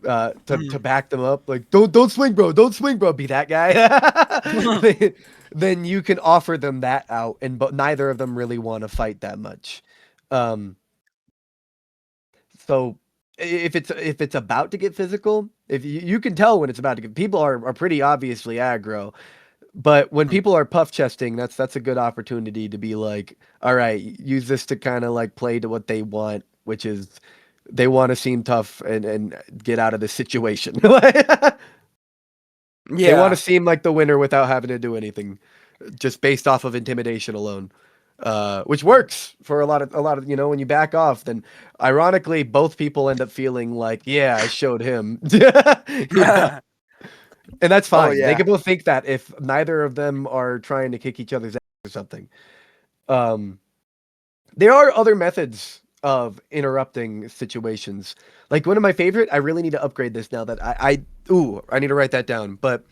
to Mhm. back them up, like don't swing, bro, don't swing, bro, be that guy, then you can offer them that out, and but neither of them really want to fight that much. Um, so if it's about to get physical, if you can tell when it's about to get, people are pretty obviously aggro. But when people are puff chesting, that's a good opportunity to be like, all right, use this to kind of like play to what they want, which is they want to seem tough and get out of the situation. They want to Yeah. seem like the winner without having to do anything, just based off of intimidation alone. Which works for a lot of you know when you back off, then ironically both people end up feeling like, yeah, I showed him. You know? And that's Oh fine. They yeah. can both think that if neither of them are trying to kick each other's ass or something. Um, there are other methods of interrupting situations. Like one of my favorite, I really need to upgrade this now that I need to write that down. But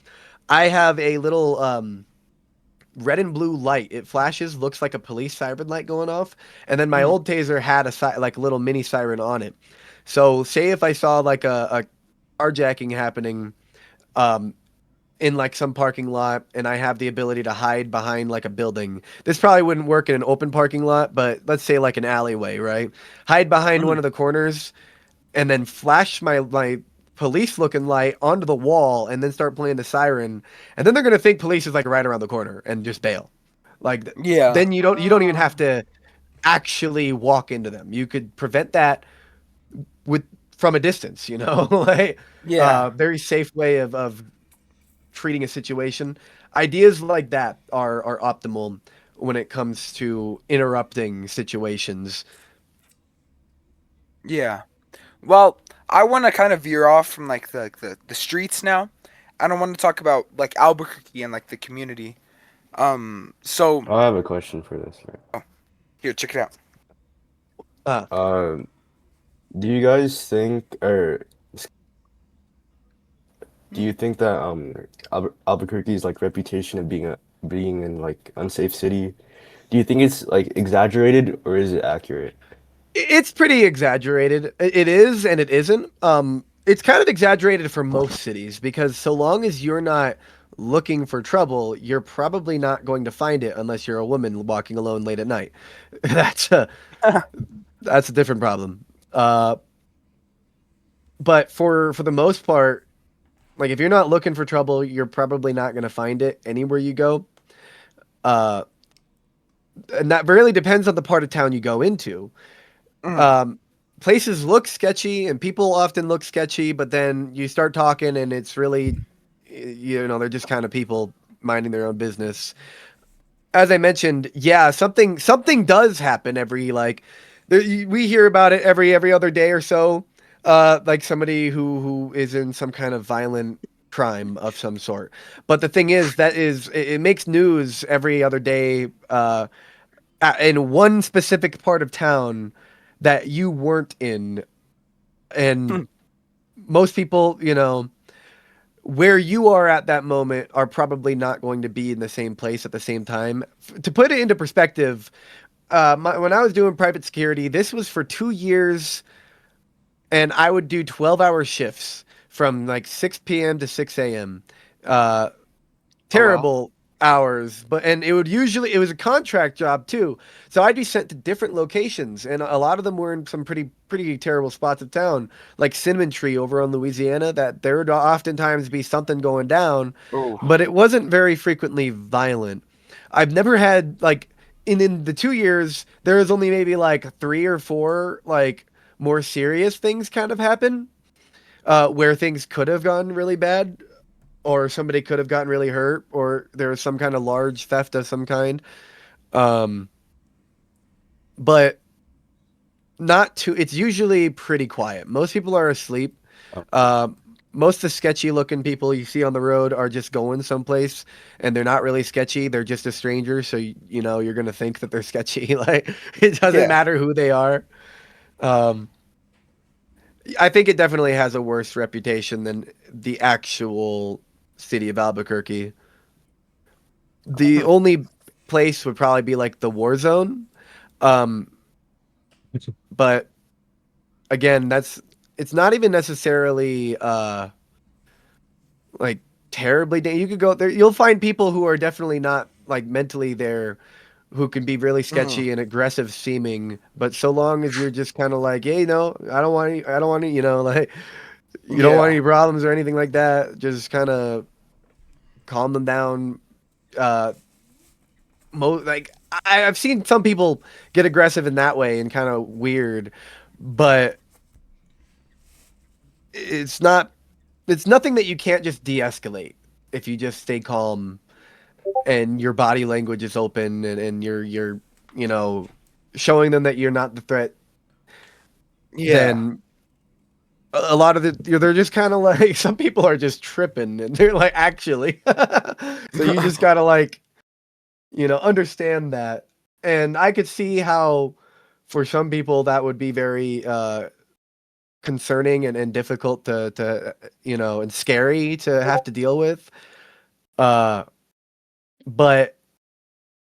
I have a little red and blue light. It flashes, looks like a police siren light going off. And then my Mhm. old taser had like a little mini siren on it. So say if I saw like a carjacking happening, um, in like some parking lot and I have the ability to hide behind like a building. This probably wouldn't work in an open parking lot, but let's say like an alleyway, right? Hide behind one Mhm. of the corners and then flash my police looking light onto the wall and then start playing the siren. And then they're going to think police is like right around the corner and just bail. Like Yeah. then you don't even have to actually walk into them. You could prevent that with from a distance, you know, like Yeah. very safe way of treating a situation. Ideas like that are optimal when it comes to interrupting situations. Yeah. Well, I want to kind of veer off from like the streets now. I don't want to talk about like Albuquerque and like the community. So I have a question for this, right? here, check it out. Uh, Um, do you guys think, or do you think that Albuquerque's like reputation of being in like unsafe city, do you think it's like exaggerated or is it accurate? it's pretty exaggerated. It is and it isn't. It's kind of exaggerated for most cities because so long as you're not looking for trouble, you're probably not going to find it unless you're a woman walking alone late at night. That's a that's a different problem. Uh, but for the most part, like if you're not looking for trouble, you're probably not going to find it anywhere you go. Uh, and that really depends on the part of town you go into. Mm, Um, Places look sketchy and people often look sketchy, but then you start talking and it's really, you know, they're just kind of people minding their own business. As I mentioned, yeah, something does happen every like we hear about it every other day or so. Like somebody who is in some kind of violent crime of some sort. But the thing is that it makes news every other day in one specific part of town that you weren't in, and mm, most people, you know, where you are at that moment are probably not going to be in the same place at the same time. To put it into perspective, when I was doing private security, this was for 2 years, and I would do 12-hour shifts from like 6 p.m. to 6 a.m. Uh, oh well. Terrible hours, but and it was a contract job too. So I'd be sent to different locations, and a lot of them were in some pretty terrible spots of town, like Cinnamon Tree over on Louisiana. That there would oftentimes be something going down, Oh. but it wasn't very frequently violent. I've never had like in the 2 years there was only maybe like three or four like more serious things kind of happen, where things could have gone really bad or somebody could have gotten really hurt, or there was some kind of large theft of some kind. Um, but not too. It's usually pretty quiet. Most people are asleep. Okay. Um, most of the sketchy looking people you see on the road are just going someplace, and they're not really sketchy. They're just a stranger, so you know you're gonna think that they're sketchy. Like it doesn't Yeah. matter who they are. Um, I think it definitely has a worse reputation than the actual city of Albuquerque. The Mm, only place would probably be like the war zone. Um, but again, that's it's not even necessarily like terribly you could go there, you'll find people who are definitely not like mentally there, who can be really mm, sketchy and aggressive seeming, but so long as you're just kind of like, hey, no, I don't want any, you know, like you don't want yeah. any problems or anything like that, just kind of calm them down. uh like I've seen some people get aggressive in that way and kind of weird, but it's not it's nothing that you can't just de-escalate if you just stay calm and your body language is open, and you're you know showing them that you're not the threat. Yeah. Then a lot of they're just kind of like some people are just tripping and they're like actually so you just gotta like understand that. And I could see how for some people that would be very concerning and difficult to and scary to have to deal with. Uh, but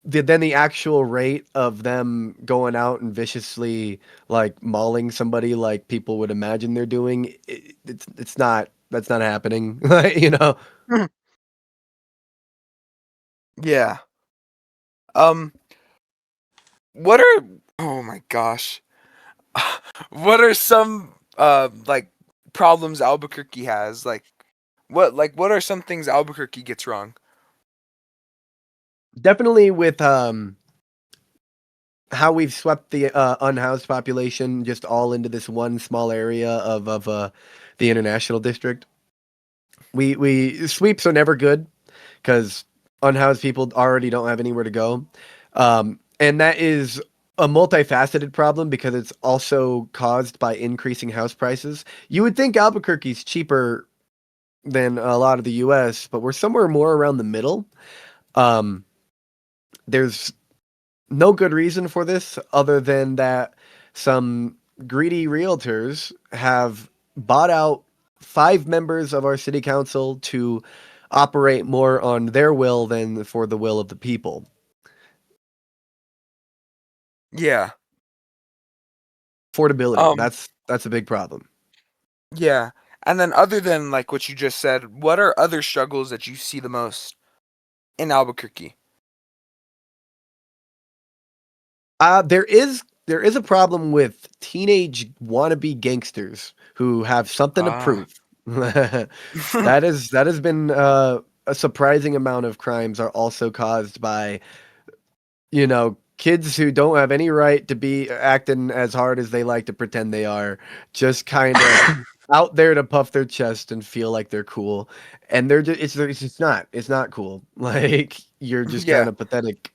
then the actual rate of them going out and viciously like mauling somebody like people would imagine they're doing, it's not that's not happening. you know. Yeah. Um. What are? Oh my gosh. What are some like problems Albuquerque has? What are some things Albuquerque gets wrong? Definitely with how we've swept the unhoused population just all into this one small area of the international district. We sweeps are never good because unhoused people already don't have anywhere to go, and that is a multifaceted problem because it's also caused by increasing house prices. You would think Albuquerque's cheaper than a lot of the U.S., but we're somewhere more around the middle. Um, there's no good reason for this other than that some greedy realtors have bought out 5 members of our city council to operate more on their will than for the will of the people. Yeah. Affordability, Um, that's a big problem. yeah. And then other than like what you just said, what are other struggles that you see the most in Albuquerque? There is a problem with teenage wannabe gangsters who have something to Ah. prove. That has been a surprising amount of crimes are also caused by kids who don't have any right to be acting as hard as they like to pretend they are, just kind of out there to puff their chest and feel like they're cool, and it's not cool. Like you're just kind Yeah. of pathetic.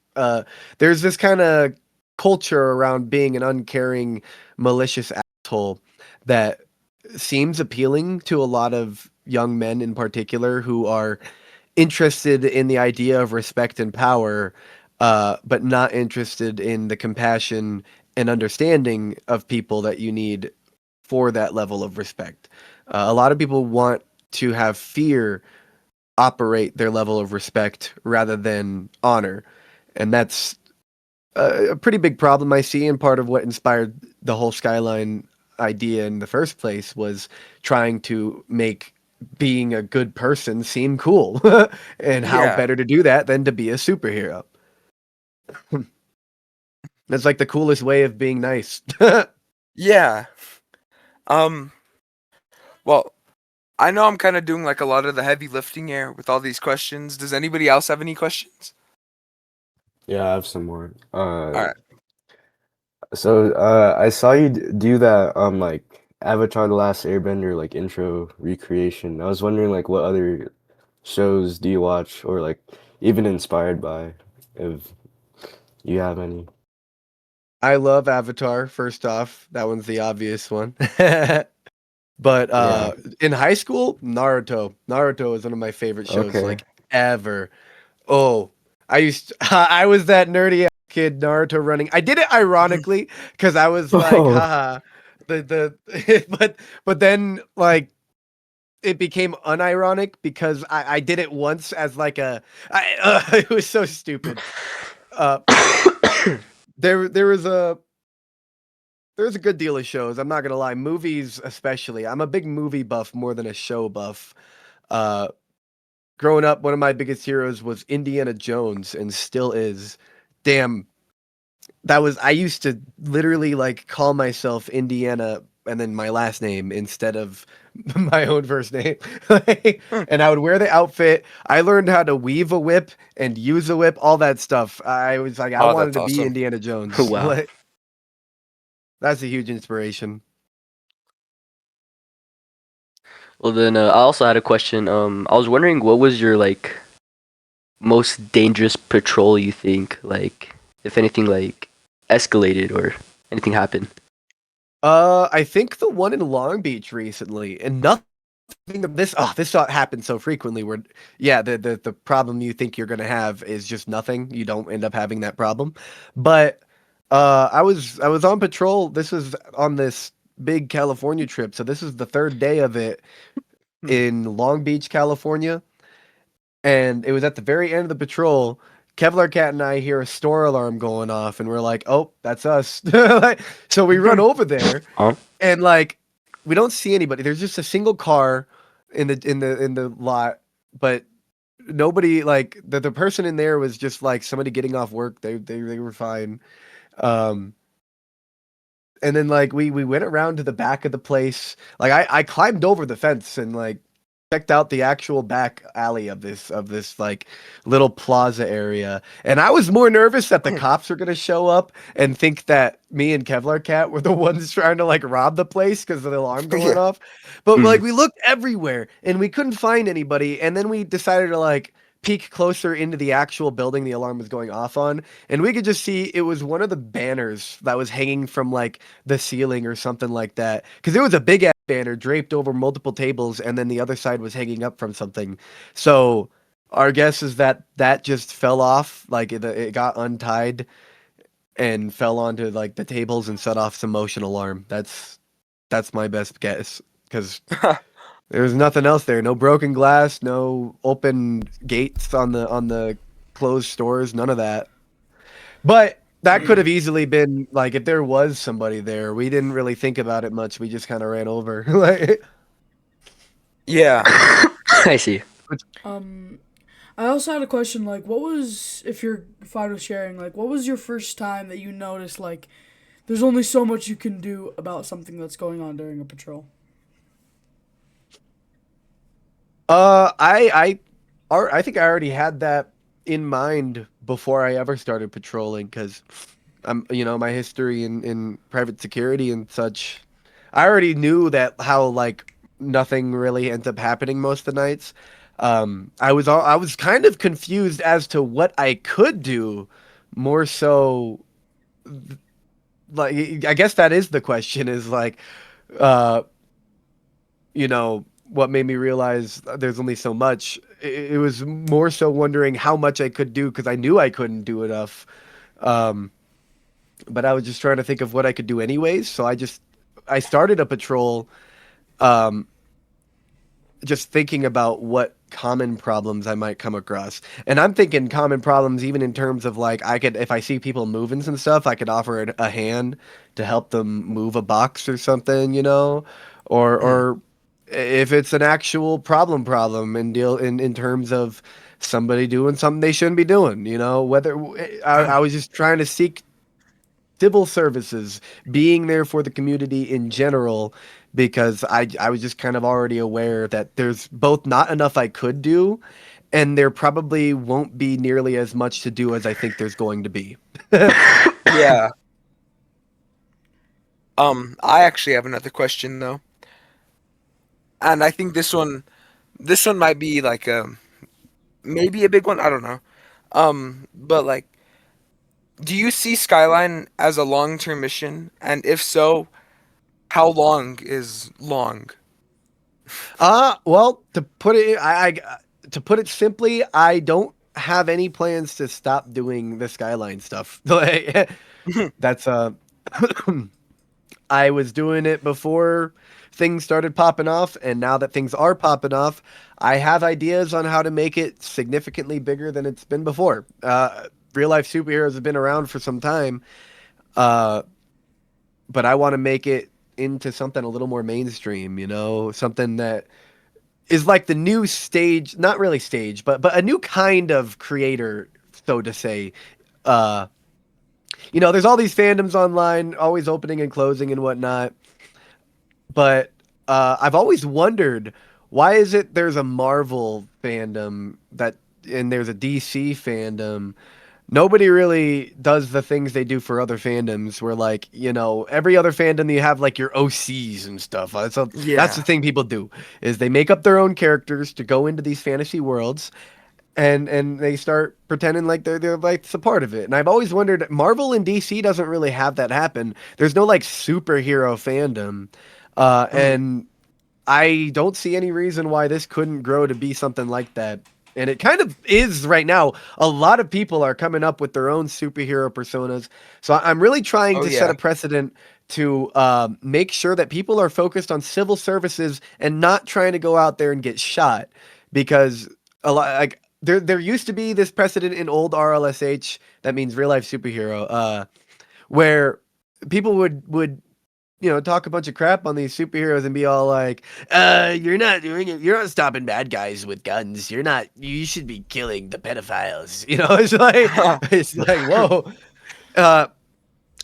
There's this kind of culture around being an uncaring, malicious asshole that seems appealing to a lot of young men in particular who are interested in the idea of respect and power, but not interested in the compassion and understanding of people that you need for that level of respect. A lot of people want to have fear operate their level of respect rather than honor. And that's a pretty big problem I see, and part of what inspired the whole Skyline idea in the first place was trying to make being a good person seem cool. And how Yeah. better to do that than to be a superhero? That's like the coolest way of being nice. Yeah. Um, well, I know I'm kind of doing like a lot of the heavy lifting here with all these questions. Does anybody else have any questions? Yeah, I have some more. All right. So I saw you do that like Avatar: The Last Airbender like intro recreation. I was wondering like what other shows do you watch or like even inspired by, if you have any. I love Avatar, first off. That one's the obvious one. But Yeah. in high school, Naruto. Naruto is one of my favorite shows Okay. like ever. Oh, I was that nerdy ass kid Naruto running. I did it ironically because I was like, Oh. haha, but then like it became unironic because I did it once as like it was so stupid. Uh, there was a good deal of shows. I'm not gonna lie, movies especially. I'm a big movie buff more than a show buff. Uh, Growing up, one of my biggest heroes was Indiana Jones and still is. Damn, I used to literally like call myself Indiana and then my last name instead of my own first name. Like, and I would wear the outfit. I learned how to weave a whip and use a whip, all that stuff. I was like, I Oh, wanted that's to be awesome. Indiana Jones. Wow. Like, that's a huge inspiration. Well, then I also had a question. I was wondering what was your like most dangerous patrol you think, like if anything like escalated or anything happened. I think the one in Long Beach recently, and nothing of this happens so frequently where yeah, the problem you think you're gonna have is just nothing. You don't end up having that problem. But I was on patrol. This was on this big California trip, so this is the third day of it in Long Beach, California, and it was at the very end of the patrol. Kevlar Cat and I hear a store alarm going off, and we're like, "Oh, that's us!" Like, so we run over there, Huh? and like we don't see anybody. There's just a single car in the lot, but nobody like the person in there was just like somebody getting off work. They were fine. Um, and then like we went around to the back of the place. Like I climbed over the fence and like checked out the actual back alley of this like little plaza area, and I was more nervous that the cops were gonna show up and think that me and Kevlar Cat were the ones trying to like rob the place because of the alarm going Yeah. off. But Mhm. like we looked everywhere and we couldn't find anybody, and then we decided to like peek closer into the actual building the alarm was going off on, and we could just see it was one of the banners that was hanging from like the ceiling or something like that. Because it was a big ass banner draped over multiple tables, and then the other side was hanging up from something. So our guess is that that just fell off, like it got untied and fell onto like the tables and set off some motion alarm. That's my best guess because there was nothing else there. No broken glass, no open gates on the closed stores, none of that. But that could have easily been like if there was somebody there. We didn't really think about it much. We just kind of ran over. Like, Yeah. I see. Um, I also had a question. Like, what was, if you're fine with sharing, like, what was your first time that you noticed like there's only so much you can do about something that's going on during a patrol? I think I already had that in mind before I ever started patrolling because my history in private security and such. I already knew that how like nothing really ends up happening most of the nights. I was kind of confused as to what I could do, more so like I guess that is the question is like uh what made me realize there's only so much. It was more so wondering how much I could do because I knew I couldn't do enough. Um, but I was just trying to think of what I could do anyways. So I started a patrol, um, just thinking about what common problems I might come across. And I'm thinking common problems even in terms of like I could if I see people moving some stuff, I could offer a hand to help them move a box or something, Mm. or if it's an actual problem and deal in terms of somebody doing something they shouldn't be doing, whether I was just trying to seek civil services, being there for the community in general, because I was just kind of already aware that there's both not enough I could do, and there probably won't be nearly as much to do as I think there's going to be. Yeah. I actually have another question though, and I think this one might be like maybe a big one. I don't know. But like, do you see Skyline as a long-term mission? And if so, how long is long? Well, to put it simply, I don't have any plans to stop doing the Skyline stuff. Like, that's I was doing it before things started popping off, and now that things are popping off, I have ideas on how to make it significantly bigger than it's been before. Real life superheroes have been around for some time, uh, but I want to make it into something a little more mainstream, something that is like the new stage, not really stage, but a new kind of creator, so to say. Uh, there's all these fandoms online, always opening and closing and whatnot. But I've always wondered why is it there's a Marvel fandom and there's a DC fandom. Nobody really does the things they do for other fandoms. Where like every other fandom you have like your OCs and stuff. That's the Yeah. thing people do is they make up their own characters to go into these fantasy worlds, and they start pretending like they're like a part of it. And I've always wondered, Marvel and DC doesn't really have that happen. There's no like superhero fandom, Mhm. and I don't see any reason why this couldn't grow to be something like that. And it kind of is right now. A lot of people are coming up with their own superhero personas. So I'm really trying Oh to set yeah. a precedent to make sure that people are focused on civil services and not trying to go out there and get shot. Because a lot like there used to be this precedent in old RLSH, that means real life superhero, where people would talk a bunch of crap on these superheroes and be all like, you're not doing it. You're not stopping bad guys with guns. You should be killing the pedophiles. It's like, whoa. Uh,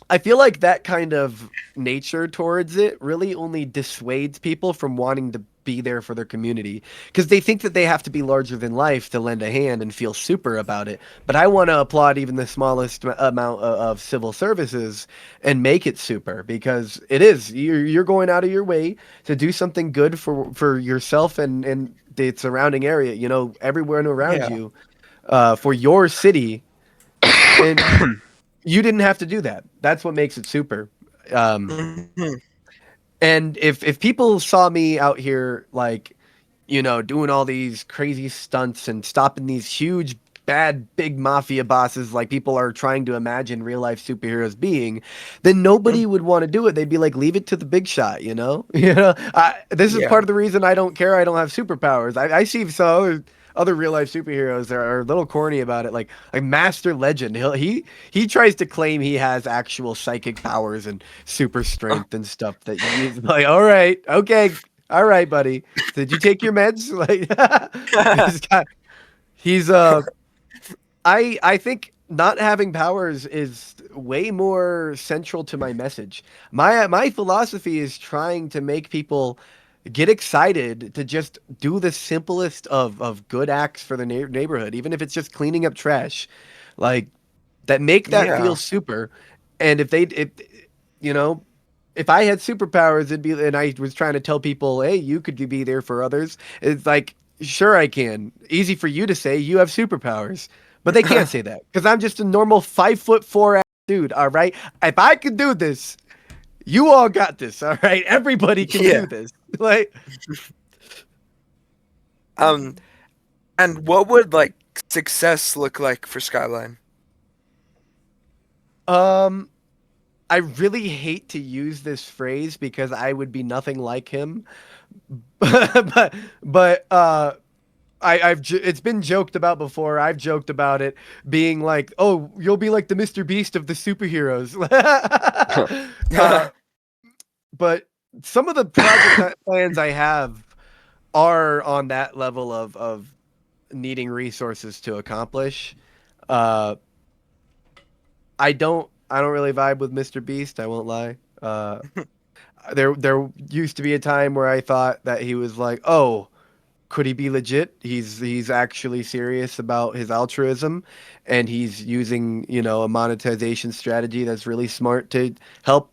I feel like that kind of nature towards it really only dissuades people from wanting to be there for their community because they think that they have to be larger than life to lend a hand and feel super about it. But I want to applaud even the smallest amount of civil services and make it super because it is you're going out of your way to do something good for yourself and the surrounding area. You know, everywhere around Yeah. you, for your city, and you didn't have to do that. That's what makes it super. Um, Mhm. and if people saw me out here like, you know, doing all these crazy stunts and stopping these huge bad big mafia bosses like people are trying to imagine real life superheroes being, then nobody would want to do it. They'd be like, leave it to the big shot, you know? You know, this is Yeah. part of the reason I don't care. I don't have superpowers. I see some other real life superheroes that are a little corny about it, like Master Legend. He tries to claim he has actual psychic powers and super strength and stuff. That he's like, all right, okay, all right, buddy. Did you take your meds? Like, this guy, he's I think not having powers is way more central to my message. My philosophy is trying to make people get excited to just do the simplest of good acts for the neighborhood, even if it's just cleaning up trash, like that make that Yeah. feel super. And if you know, if I had superpowers, it'd be, and I was trying to tell people, hey, you could be there for others. It's like, sure, I can. Easy for you to say you have superpowers, but they can't say that because I'm just a normal 5'4" dude. All right. If I could do this, you all got this. All right. Everybody can Yeah. do this. Like, Um, and what would like success look like for Skyline? um, I really hate to use this phrase because I would be nothing like him. but it's been joked about before. I've joked about it being like, "Oh, you'll be like the Mr. Beast of the superheroes." uh, but some of the plans I have are on that level of needing resources to accomplish. Uh, I don't really vibe with Mr. Beast. I won't lie. There used to be a time where I thought that he was like, "Oh, could he be legit? He's actually serious about his altruism, and he's using, you know, a monetization strategy that's really smart to help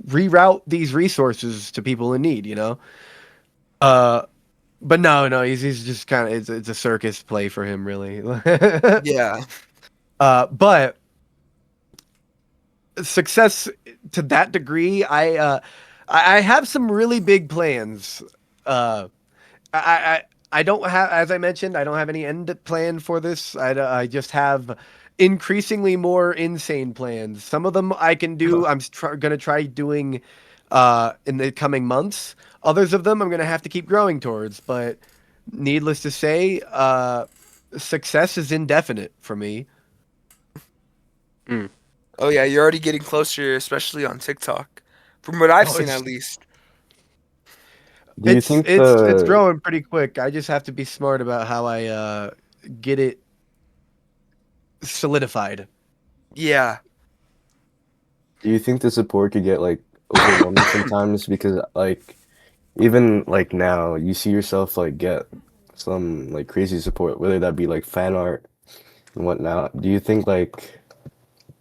reroute these resources to people in need, you know?" Uh but no, he's just kind of it's a circus play for him really. Yeah. But success to that degree, I have some really big plans. Uh I I don't have, as I mentioned, I don't have any end plan for this. I just have increasingly more insane plans. Some of them I can do. Gonna try doing in the coming months. Others of them I'm gonna have to keep growing towards. But needless to say, success is indefinite for me. Mm. Oh yeah, you're already getting closer, especially on TikTok. From what I've Oh, seen, at least. Do you think it's the growing pretty quick. I just have to be smart about how I get it solidified. Yeah. do you think the support could get like overwhelming sometimes because like even like now you see yourself like get some like crazy support, whether that be like fan art and whatnot. Do you think like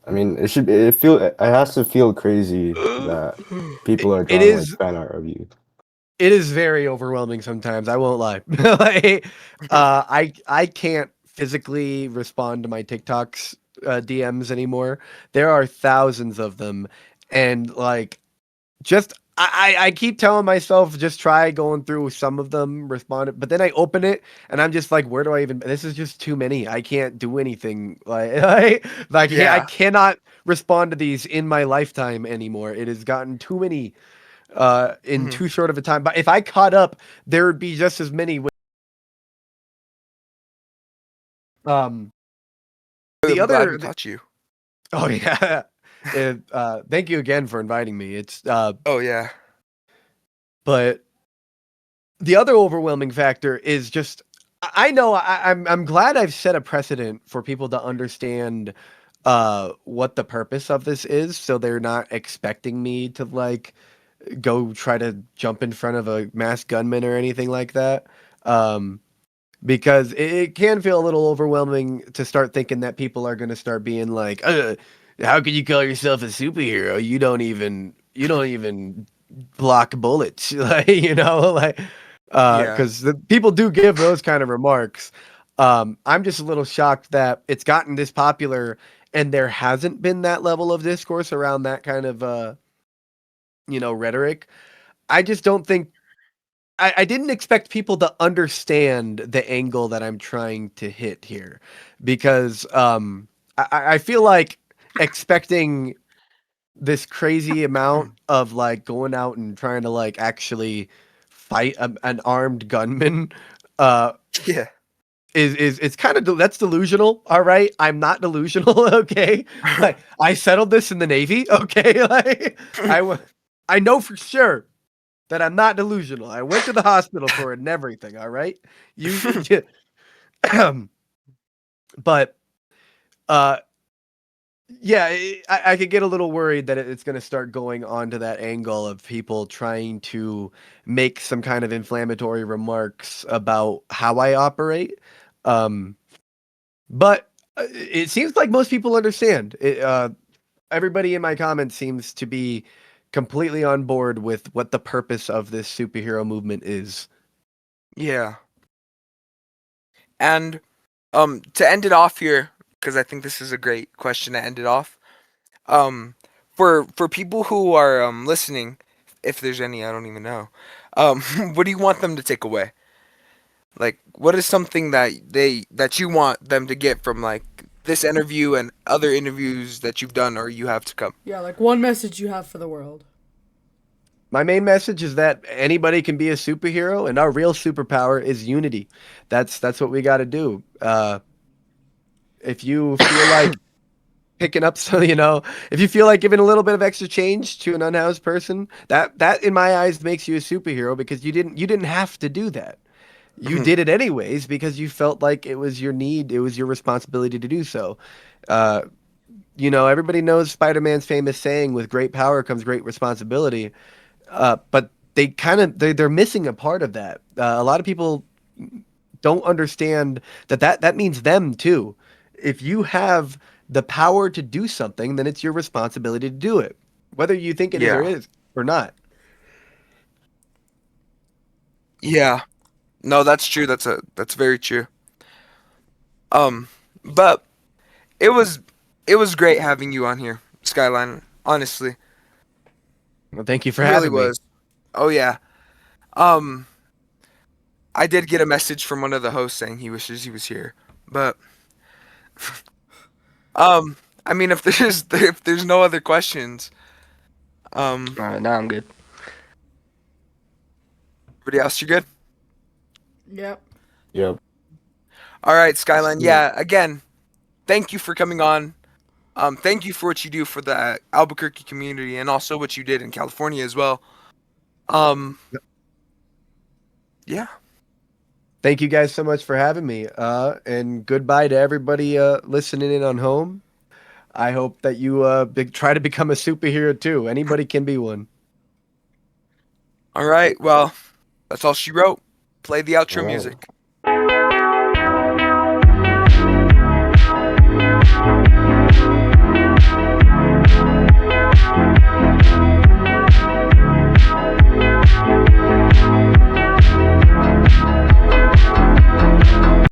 I mean it has to feel crazy that It, people are it drawing like is fan art of you. It is very overwhelming sometimes. I won't lie. Like, I can't physically respond to my TikToks DMs anymore. There are thousands of them, and like, just I keep telling myself just try going through some of them, respond, but then I open it and I'm just like, where do I even? This is just too many. I can't do anything. I Yeah. cannot respond to these in my lifetime anymore. It has gotten too many in Mhm. too short of a time. But if I caught up, there would be just as many. Um, the I'm glad we other, caught you. oh yeah, thank you again for inviting me. Oh yeah. But the other overwhelming factor is just, I know I'm glad I've set a precedent for people to understand what the purpose of this is, so they're not expecting me to like go try to jump in front of a masked gunman or anything like that. Um, because it can feel a little overwhelming to start thinking that people are going to start being like, how can you call yourself a superhero? You don't even block bullets, like, like, Yeah. because the people do give those kind of remarks. I'm just a little shocked that it's gotten this popular and there hasn't been that level of discourse around that kind of rhetoric. I just don't think I didn't expect people to understand the angle that I'm trying to hit here, because I feel like expecting this crazy amount of like going out and trying to like actually fight an armed gunman uh Yeah. is it's kind of that's delusional. All right, I'm not delusional. Okay, like I settled this in the Navy. Okay, like I know for sure that I'm not delusional. I went to the hospital for it and everything. All right, you but uh yeah, I could get a little worried that it's going to start going on to that angle of people trying to make some kind of inflammatory remarks about how I operate. Um, but it seems like most people understand. Everybody in my comments seems to be completely on board with what the purpose of this superhero movement is. Yeah. And to end it off here, because I think this is a great question to end it off. Um, for people who are listening, if there's any, I don't even know. What do you want them to take away? Like, what is something that you want them to get from like this interview and other interviews that you've done or you have to come? Yeah, like one message you have for the world. My main message is that anybody can be a superhero, and our real superpower is unity. That's what we got to do. If you feel like picking up so if you feel like giving a little bit of extra change to an unhoused person, that in my eyes makes you a superhero, because you didn't have to do that. You did it anyways because you felt like it was your need, it was your responsibility to do so. uh Everybody knows Spider-Man's famous saying, with great power comes great responsibility. But they're missing a part of that. A lot of people don't understand that means them too. If you have the power to do something, then it's your responsibility to do it, whether you think it Yeah. is or not. Yeah. No, that's true. That's very true. Um, but it was it was great having you on here, Skyline. Honestly, Well, thank you for it really having me. was. Oh yeah. Um, I did get a message from one of the hosts saying he wishes he was here, but I mean, if there's no other questions, um, All right, now I'm good. everybody else, you good? Yep. Yep. All right, Skyline. Yeah. Yeah. Again, thank you for coming on. Thank you for what you do for the Albuquerque community and also what you did in California as well. Um, yeah. Thank you guys so much for having me. And goodbye to everybody listening in on home. I hope that you try to become a superhero too. Anybody can be one. All right. Well, that's all she wrote. Play the All outro right. music.